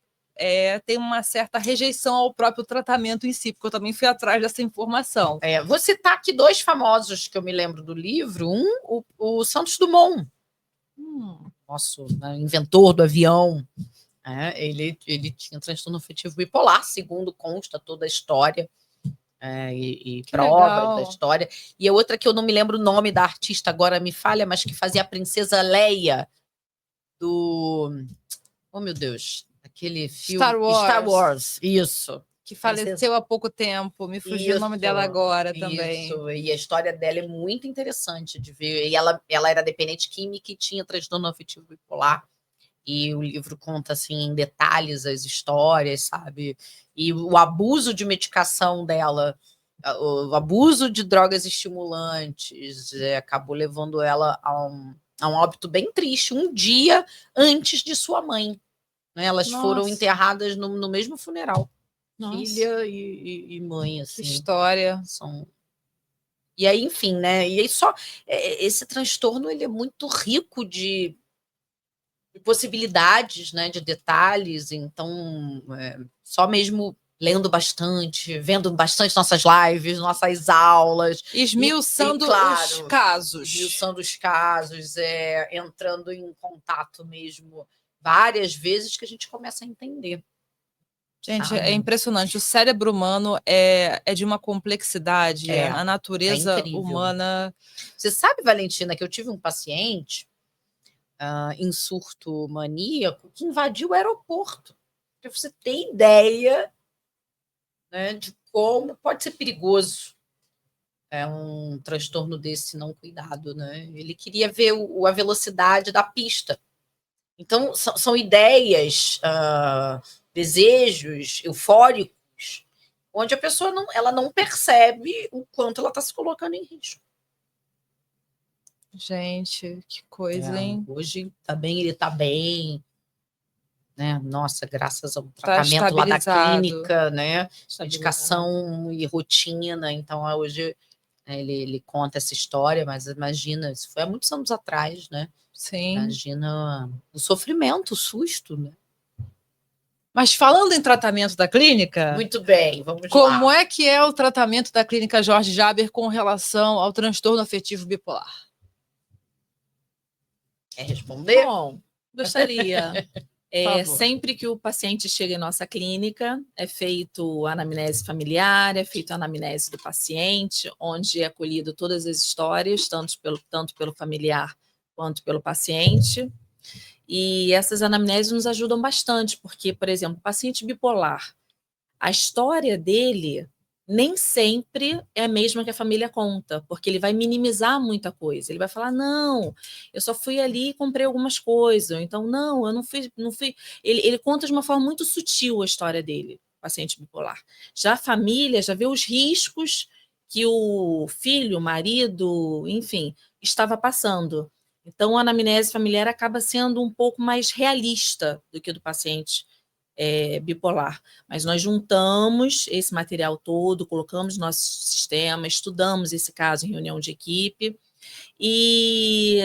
tem uma certa rejeição ao próprio tratamento em si, porque eu também fui atrás dessa informação. Vou citar aqui 2 famosos que eu me lembro do livro. O Santos Dumont, nosso inventor do avião. Ele tinha transtorno afetivo bipolar, segundo consta toda a história e prova da história. E a outra que eu não me lembro o nome da artista, agora me falha, mas que fazia a princesa Leia do... Oh, meu Deus! Aquele filme... Star Wars. Star Wars, isso. que faleceu há pouco tempo. Me fugiu o nome dela agora também. Isso, e a história dela é muito interessante de ver. E ela era dependente química e tinha transtorno afetivo bipolar. E o livro conta, assim, em detalhes as histórias, sabe? E o abuso de medicação dela, o abuso de drogas estimulantes, acabou levando ela a um óbito bem triste, um dia antes de sua mãe. Né? Elas foram enterradas no mesmo funeral. Nossa. Filha e mãe, assim. Que história. E aí, enfim, né? E aí esse transtorno, ele é muito rico de possibilidades, né? De detalhes. Então, só mesmo lendo bastante, vendo bastante nossas lives, nossas aulas. Esmiuçando os casos. Esmiuçando os casos, entrando em contato mesmo várias vezes que a gente começa a entender. Gente, é impressionante. O cérebro humano é de uma complexidade, a natureza humana. Você sabe, Valentina, que eu tive um paciente em surto maníaco que invadiu o aeroporto. Para você ter ideia, né, de como pode ser perigoso um transtorno desse não cuidado. Né? Ele queria ver a velocidade da pista. Então, são ideias, desejos eufóricos, onde a pessoa ela não percebe o quanto ela está se colocando em risco. Gente, que coisa, hein? Hoje ele está bem, né? Nossa, graças ao tratamento lá da clínica, né? Medicação e rotina. Então, hoje ele conta essa história, mas imagina, isso foi há muitos anos atrás, né? Sim. Imagina o sofrimento, o susto, né? Mas falando em tratamento da clínica... Muito bem, vamos lá. Como é que é o tratamento da clínica Jorge Jaber com relação ao transtorno afetivo bipolar? Quer responder? Bom, gostaria. Sempre que o paciente chega em nossa clínica, é feito a anamnese familiar, é feito a anamnese do paciente, onde é acolhido todas as histórias, tanto pelo familiar quanto pelo paciente. E essas anamneses nos ajudam bastante, porque, por exemplo, o paciente bipolar, a história dele nem sempre é a mesma que a família conta, porque ele vai minimizar muita coisa. Ele vai falar, não, eu só fui ali e comprei algumas coisas. Ou então, não, eu não fui. Ele conta de uma forma muito sutil a história dele, o paciente bipolar. Já a família já vê os riscos que o filho, o marido, enfim, estava passando. Então, a anamnese familiar acaba sendo um pouco mais realista do que do paciente bipolar. Mas nós juntamos esse material todo, colocamos no nosso sistema, estudamos esse caso em reunião de equipe, e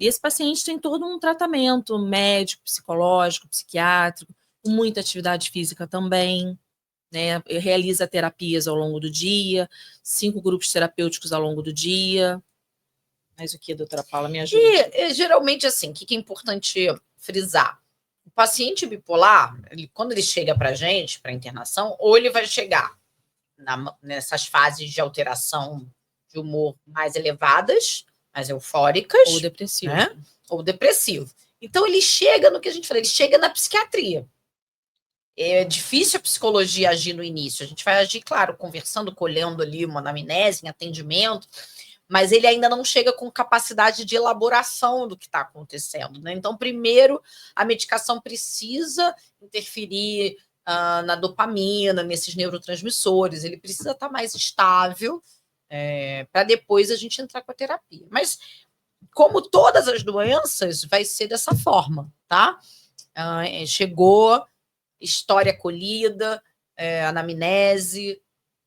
esse paciente tem todo um tratamento médico, psicológico, psiquiátrico, com muita atividade física também, né? Realiza terapias ao longo do dia, 5 grupos terapêuticos ao longo do dia. Mas o que, doutora Paula, me ajuda? E geralmente, assim, o que é importante frisar? O paciente bipolar, quando ele chega para a gente, para internação, ou ele vai chegar nessas fases de alteração de humor mais elevadas, mais eufóricas. Ou depressivo. Né? Ou depressivo. Então, ele chega no que a gente fala, ele chega na psiquiatria. É difícil a psicologia agir no início. A gente vai agir, claro, conversando, colhendo ali uma anamnese, em atendimento, mas ele ainda não chega com capacidade de elaboração do que está acontecendo. Né? Então, primeiro, a medicação precisa interferir na dopamina, nesses neurotransmissores, ele precisa estar mais estável para depois a gente entrar com a terapia. Mas, como todas as doenças, vai ser dessa forma, tá? Chegou, história colhida, anamnese,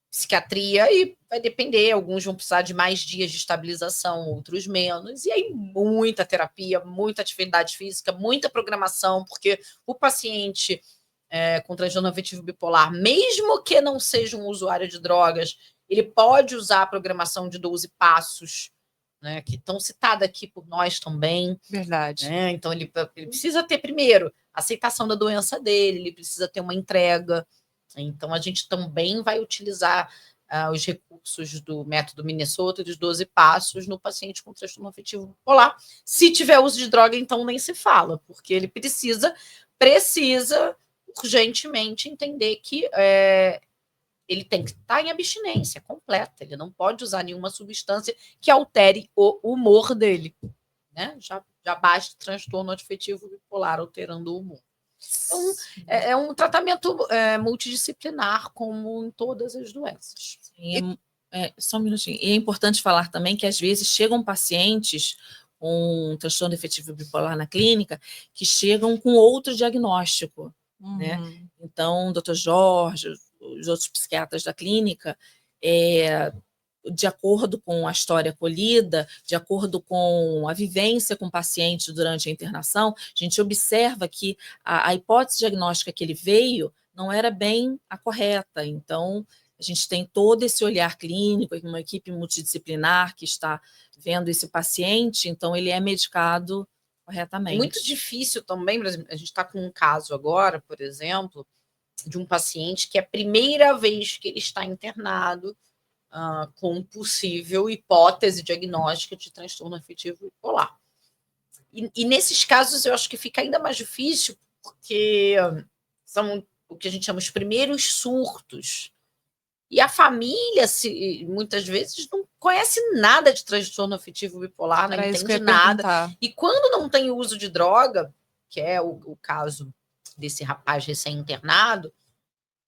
psiquiatria, e vai depender, alguns vão precisar de mais dias de estabilização, outros menos, e aí muita terapia, muita atividade física, muita programação, porque o paciente com transtorno afetivo bipolar, mesmo que não seja um usuário de drogas, ele pode usar a programação de 12 passos, né, que estão citadas aqui por nós também. Verdade. Né? Então, ele precisa ter, primeiro, a aceitação da doença dele, ele precisa ter uma entrega. Então, a gente também vai utilizar os recursos do método Minnesota dos 12 passos no paciente com transtorno afetivo bipolar. Se tiver uso de droga, então nem se fala, porque ele precisa urgentemente entender que ele tem que estar em abstinência completa, ele não pode usar nenhuma substância que altere o humor dele, né? Já basta transtorno afetivo bipolar alterando o humor. Então, é um tratamento multidisciplinar, como em todas as doenças. Só um minutinho. E é importante falar também que, às vezes, chegam pacientes com transtorno afetivo bipolar na clínica que chegam com outro diagnóstico, né? Então, o Dr. Jorge, os outros psiquiatras da clínica, de acordo com a história acolhida, de acordo com a vivência com o paciente durante a internação, a gente observa que a hipótese diagnóstica que ele veio não era bem a correta. Então, a gente tem todo esse olhar clínico, uma equipe multidisciplinar que está vendo esse paciente, então ele é medicado corretamente. Muito difícil também, a gente está com um caso agora, por exemplo, de um paciente que é a primeira vez que ele está internado com possível hipótese diagnóstica de transtorno afetivo bipolar. E nesses casos eu acho que fica ainda mais difícil, porque são o que a gente chama os primeiros surtos. E a família, muitas vezes, não conhece nada de transtorno afetivo bipolar, não entende nada. E quando não tem uso de droga, que é o caso desse rapaz recém-internado,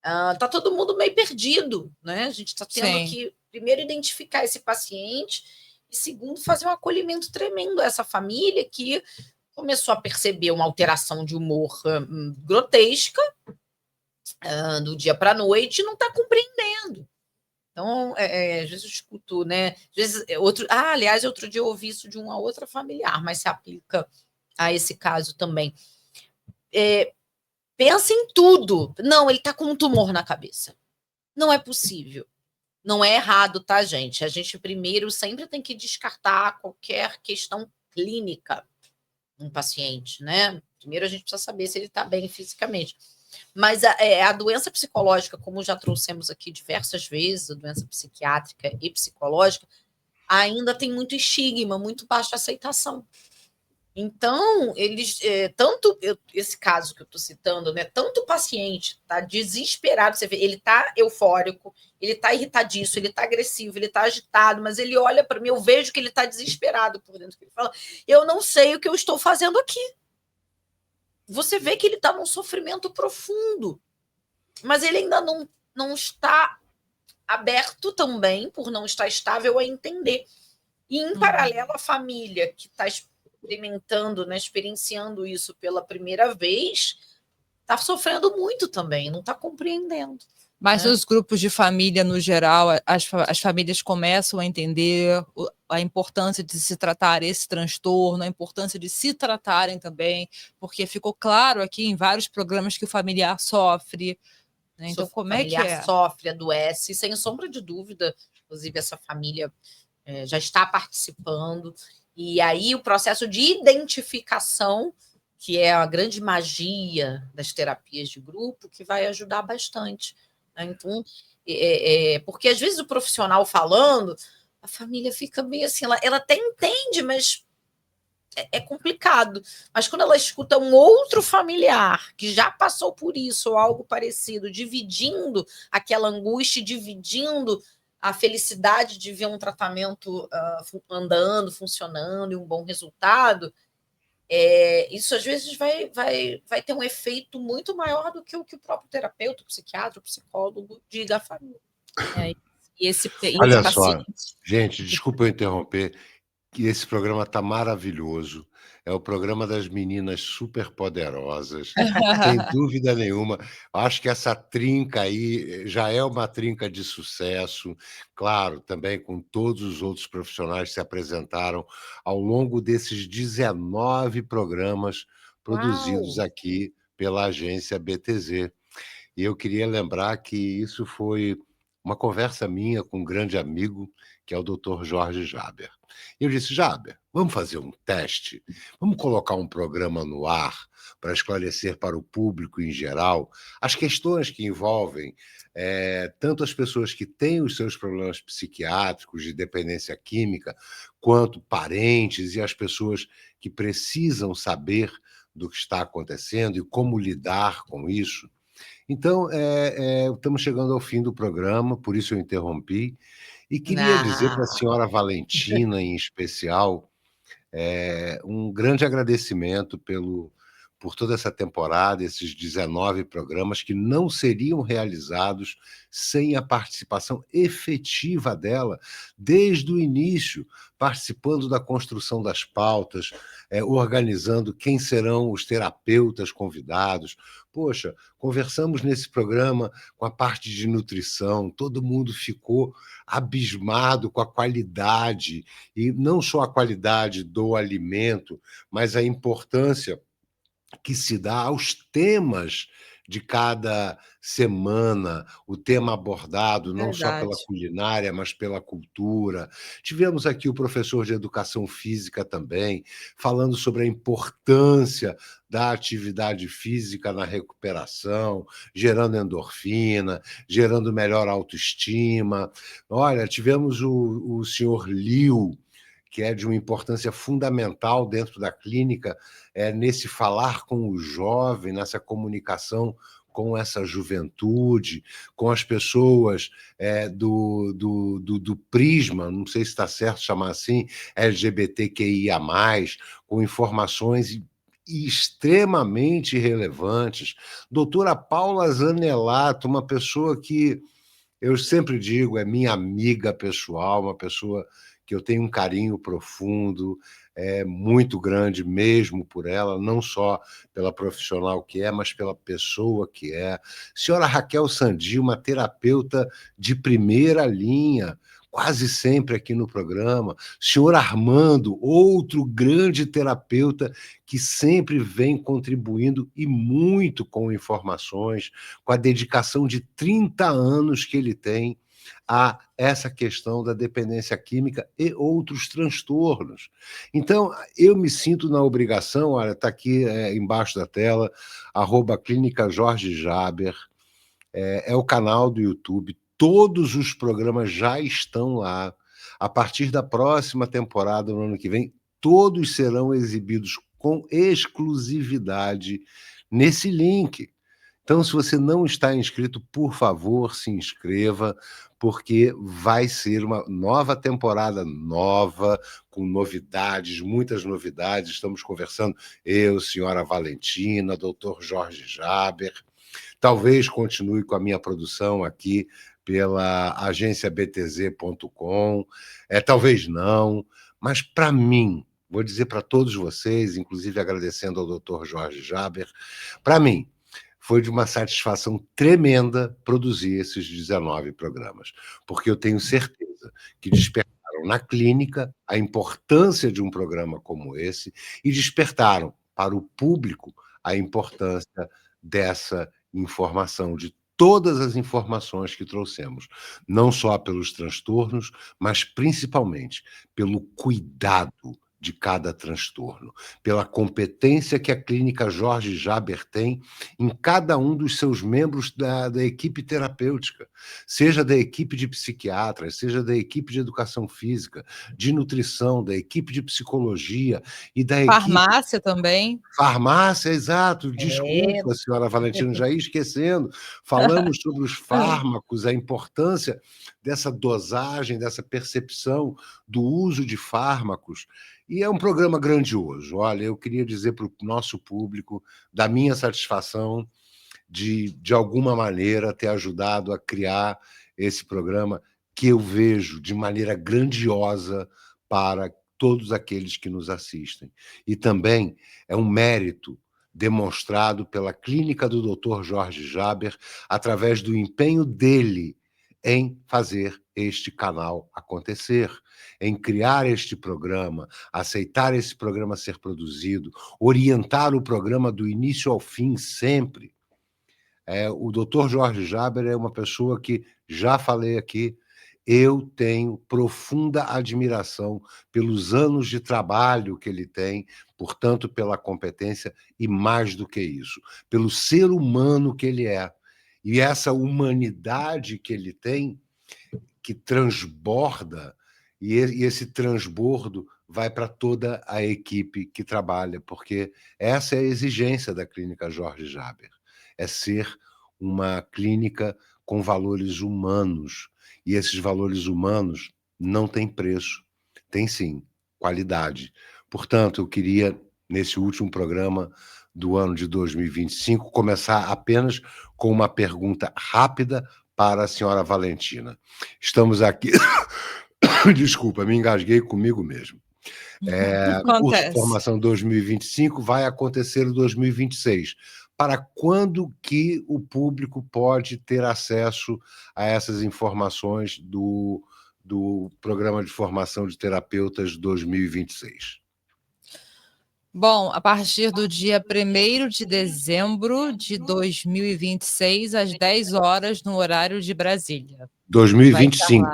tá todo mundo meio perdido, né? A gente está tendo que, primeiro, identificar esse paciente e, segundo, fazer um acolhimento tremendo a essa família que começou a perceber uma alteração de humor grotesca do dia para a noite e não está compreendendo. Então, às vezes eu escuto, né? Às vezes, aliás, outro dia eu ouvi isso de uma outra familiar, mas se aplica a esse caso também. Pensa em tudo. Não, ele está com um tumor na cabeça. Não é possível. Não é errado, tá, gente? A gente primeiro sempre tem que descartar qualquer questão clínica no paciente, né? Primeiro a gente precisa saber se ele está bem fisicamente. Mas a doença psicológica, como já trouxemos aqui diversas vezes, a doença psiquiátrica e psicológica, ainda tem muito estigma, muito baixa aceitação. Então, eles, esse caso que eu estou citando, né? Tanto o paciente está desesperado, você vê, ele está eufórico, ele está irritadiço, ele está agressivo, ele está agitado, mas ele olha para mim, eu vejo que ele está desesperado por dentro, que ele fala, eu não sei o que eu estou fazendo aqui. Você vê que ele está num sofrimento profundo, mas ele ainda não está aberto também, por não estar estável a entender. E, em paralelo, a família que está experimentando, né, experienciando isso pela primeira vez, está sofrendo muito também, não está compreendendo. Mas nos grupos de família, no geral, as famílias começam a entender a importância de se tratar esse transtorno, a importância de se tratarem também, porque ficou claro aqui em vários programas que o familiar sofre. Né? Então, como é que é? O familiar sofre, adoece, sem sombra de dúvida. Inclusive, essa família já está participando. E aí, o processo de identificação, que é a grande magia das terapias de grupo, que vai ajudar bastante. Então, porque às vezes o profissional falando, a família fica meio assim, ela até entende, mas é complicado. Mas quando ela escuta um outro familiar que já passou por isso ou algo parecido, dividindo aquela angústia, dividindo a felicidade de ver um tratamento andando, funcionando e um bom resultado, isso às vezes vai ter um efeito muito maior do que o próprio terapeuta, o psiquiatra, o psicólogo diga à família. Olha só, gente, desculpa eu interromper, que esse programa está maravilhoso. É o programa das meninas superpoderosas, sem dúvida nenhuma. Acho que essa trinca aí já é uma trinca de sucesso, claro, também com todos os outros profissionais que se apresentaram ao longo desses 19 programas produzidos aqui pela agência BTZ. E eu queria lembrar que isso foi uma conversa minha com um grande amigo, que é o Dr. Jorge Jaber. Eu disse, Jaber, vamos fazer um teste? Vamos colocar um programa no ar para esclarecer para o público em geral as questões que envolvem tanto as pessoas que têm os seus problemas psiquiátricos de dependência química, quanto parentes e as pessoas que precisam saber do que está acontecendo e como lidar com isso. Então, estamos chegando ao fim do programa, por isso eu interrompi, e queria dizer para a Não. senhora Valentina, em especial, um grande agradecimento por toda essa temporada, esses 19 programas que não seriam realizados sem a participação efetiva dela, desde o início, participando da construção das pautas, organizando quem serão os terapeutas convidados. Poxa, conversamos nesse programa com a parte de nutrição, todo mundo ficou abismado com a qualidade, e não só a qualidade do alimento, mas a importância que se dá aos temas de cada semana, o tema abordado não só pela Verdade. culinária, mas pela cultura. Tivemos aqui o professor de educação física também, falando sobre a importância da atividade física na recuperação, gerando endorfina, gerando melhor autoestima. Olha, tivemos o senhor Liu, que é de uma importância fundamental dentro da clínica, nesse falar com o jovem, nessa comunicação com essa juventude, com as pessoas do prisma, não sei se está certo chamar assim, LGBTQIA+, com informações extremamente relevantes. Doutora Paula Zanelato, uma pessoa que eu sempre digo, é minha amiga pessoal, uma pessoa que eu tenho um carinho profundo, muito grande mesmo por ela, não só pela profissional que é, mas pela pessoa que é. Senhora Raquel Sandi, uma terapeuta de primeira linha, quase sempre aqui no programa. Senhor Armando, outro grande terapeuta que sempre vem contribuindo e muito com informações, com a dedicação de 30 anos que ele tem a essa questão da dependência química e outros transtornos. Então, eu me sinto na obrigação, olha, está aqui embaixo da tela, @Clínica Jorge Jaber, é o canal do YouTube, todos os programas já estão lá. A partir da próxima temporada, no ano que vem, todos serão exibidos com exclusividade nesse link. Então, se você não está inscrito, por favor, se inscreva, porque vai ser uma nova temporada nova, com novidades, muitas novidades. Estamos conversando, eu, senhora Valentina, doutor Jorge Jaber. Talvez continue com a minha produção aqui pela agência btz.com, talvez não, mas para mim, vou dizer para todos vocês, inclusive agradecendo ao doutor Jorge Jaber, para mim, foi de uma satisfação tremenda produzir esses 19 programas, porque eu tenho certeza que despertaram na clínica a importância de um programa como esse e despertaram para o público a importância dessa informação, de todas as informações que trouxemos, não só pelos transtornos, mas principalmente pelo cuidado de cada transtorno, pela competência que a Clínica Jorge Jaber tem em cada um dos seus membros da equipe terapêutica, seja da equipe de psiquiatras, seja da equipe de educação física, de nutrição, da equipe de psicologia e da equipe Farmácia também. farmácia, exato. É. Desculpa, senhora Valentina, já ia esquecendo. Falamos sobre os fármacos, a importância dessa dosagem, dessa percepção do uso de fármacos. E é um programa grandioso. Olha, eu queria dizer para o nosso público da minha satisfação de alguma maneira, ter ajudado a criar esse programa que eu vejo de maneira grandiosa para todos aqueles que nos assistem. E também é um mérito demonstrado pela clínica do Dr. Jorge Jaber, através do empenho dele em fazer este canal acontecer, em criar este programa, aceitar esse programa ser produzido, orientar o programa do início ao fim sempre. O Dr. Jorge Jaber é uma pessoa que, já falei aqui, eu tenho profunda admiração pelos anos de trabalho que ele tem, portanto, pela competência e, mais do que isso, pelo ser humano que ele é. E essa humanidade que ele tem, que transborda, e esse transbordo vai para toda a equipe que trabalha, porque essa é a exigência da Clínica Jorge Jaber, é ser uma clínica com valores humanos. E esses valores humanos não têm preço. Tem sim, qualidade. Portanto, eu queria, nesse último programa do ano de 2025, começar apenas com uma pergunta rápida para a senhora Valentina. Estamos aqui... Desculpa, me engasguei comigo mesmo. O curso de Acontece. formação 2025 vai acontecer em 2026. Para quando que o público pode ter acesso a essas informações do Programa de Formação de Terapeutas 2026? Bom, a partir do dia 1º de dezembro de 2026, às 10 horas, no horário de Brasília. 2025.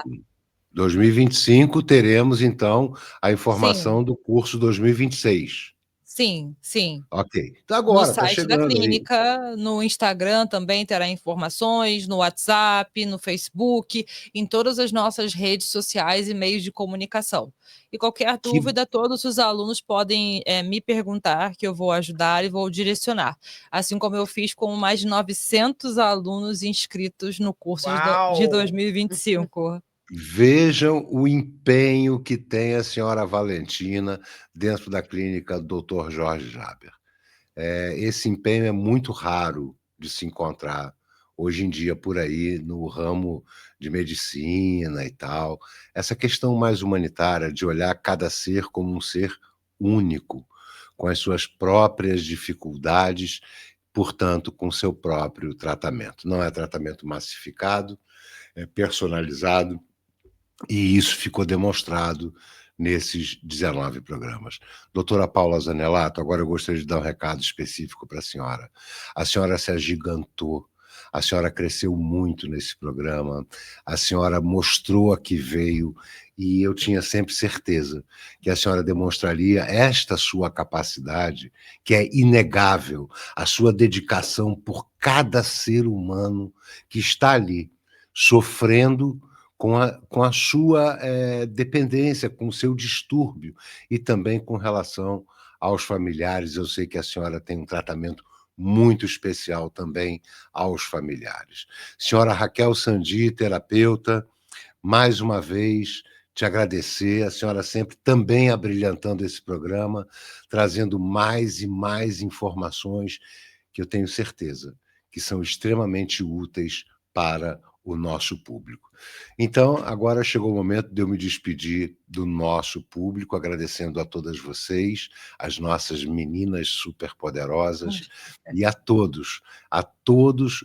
2025 teremos, então, a informação Sim. do curso 2026. Sim, sim. Ok. Então No agora, está site da chegando aí. clínica, no Instagram também terá informações, no WhatsApp, no Facebook, em todas as nossas redes sociais e meios de comunicação. E qualquer Que dúvida, todos os alunos podem me perguntar, que eu vou ajudar e vou direcionar. Assim como eu fiz com mais de 900 alunos inscritos no curso de Uau! 2025. Vejam o empenho que tem a senhora Valentina dentro da clínica Dr. Jorge Jaber. Esse empenho é muito raro de se encontrar hoje em dia por aí no ramo de medicina e tal. Essa questão mais humanitária de olhar cada ser como um ser único, com as suas próprias dificuldades, portanto, com seu próprio tratamento. Não é tratamento massificado, é personalizado, e isso ficou demonstrado nesses 19 programas. Doutora Paula Zanelato, agora eu gostaria de dar um recado específico para a senhora. A senhora se agigantou, a senhora cresceu muito nesse programa, a senhora mostrou a que veio, e eu tinha sempre certeza que a senhora demonstraria esta sua capacidade, que é inegável, a sua dedicação por cada ser humano que está ali, sofrendo com a sua dependência, com o seu distúrbio, e também com relação aos familiares. Eu sei que a senhora tem um tratamento muito especial também aos familiares. Senhora Raquel Sandi, terapeuta, mais uma vez te agradecer, a senhora sempre também abrilhantando esse programa, trazendo mais e mais informações que eu tenho certeza que são extremamente úteis para o nosso público. Então, agora chegou o momento de eu me despedir do nosso público, agradecendo a todas vocês, as nossas meninas superpoderosas, e a todos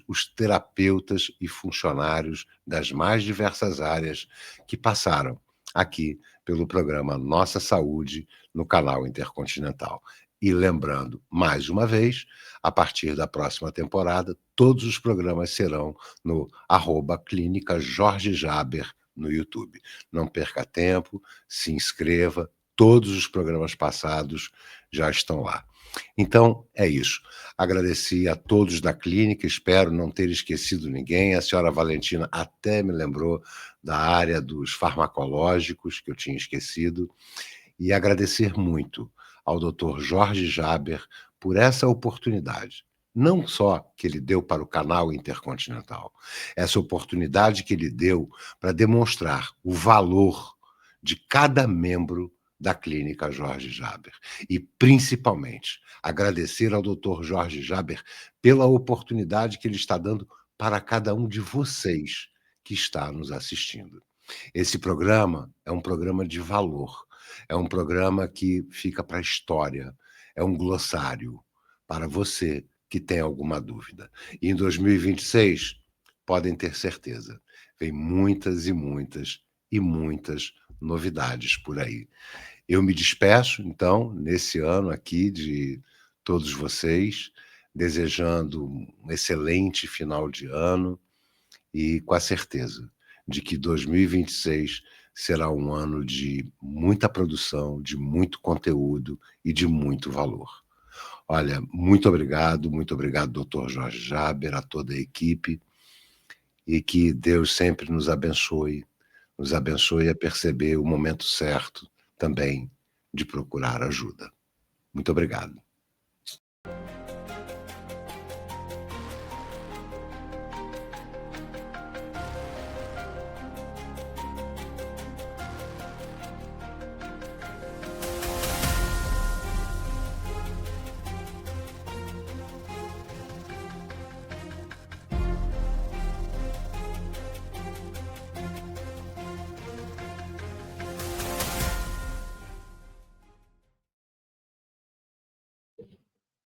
os terapeutas e funcionários das mais diversas áreas que passaram aqui pelo programa Nossa Saúde no canal Intercontinental. E lembrando, mais uma vez, a partir da próxima temporada, todos os programas serão no @Clínica Jorge Jaber no YouTube. Não perca tempo, se inscreva, todos os programas passados já estão lá. Então, é isso. Agradeci a todos da clínica, espero não ter esquecido ninguém. A senhora Valentina até me lembrou da área dos farmacológicos, que eu tinha esquecido. E agradecer muito ao Dr. Jorge Jaber por essa oportunidade, não só que ele deu para o canal Intercontinental, essa oportunidade que ele deu para demonstrar o valor de cada membro da clínica Jorge Jaber. E, principalmente, agradecer ao Dr. Jorge Jaber pela oportunidade que ele está dando para cada um de vocês que está nos assistindo. Esse programa é um programa de valor, é um programa que fica para a história, é um glossário para você que tem alguma dúvida. E em 2026, podem ter certeza, vem muitas e muitas e muitas novidades por aí. Eu me despeço, então, nesse ano aqui de todos vocês, desejando um excelente final de ano e com a certeza de que 2026 será um ano de muita produção, de muito conteúdo e de muito valor. Olha, muito obrigado, Dr. Jorge Jaber, a toda a equipe, e que Deus sempre nos abençoe a perceber o momento certo também de procurar ajuda. Muito obrigado.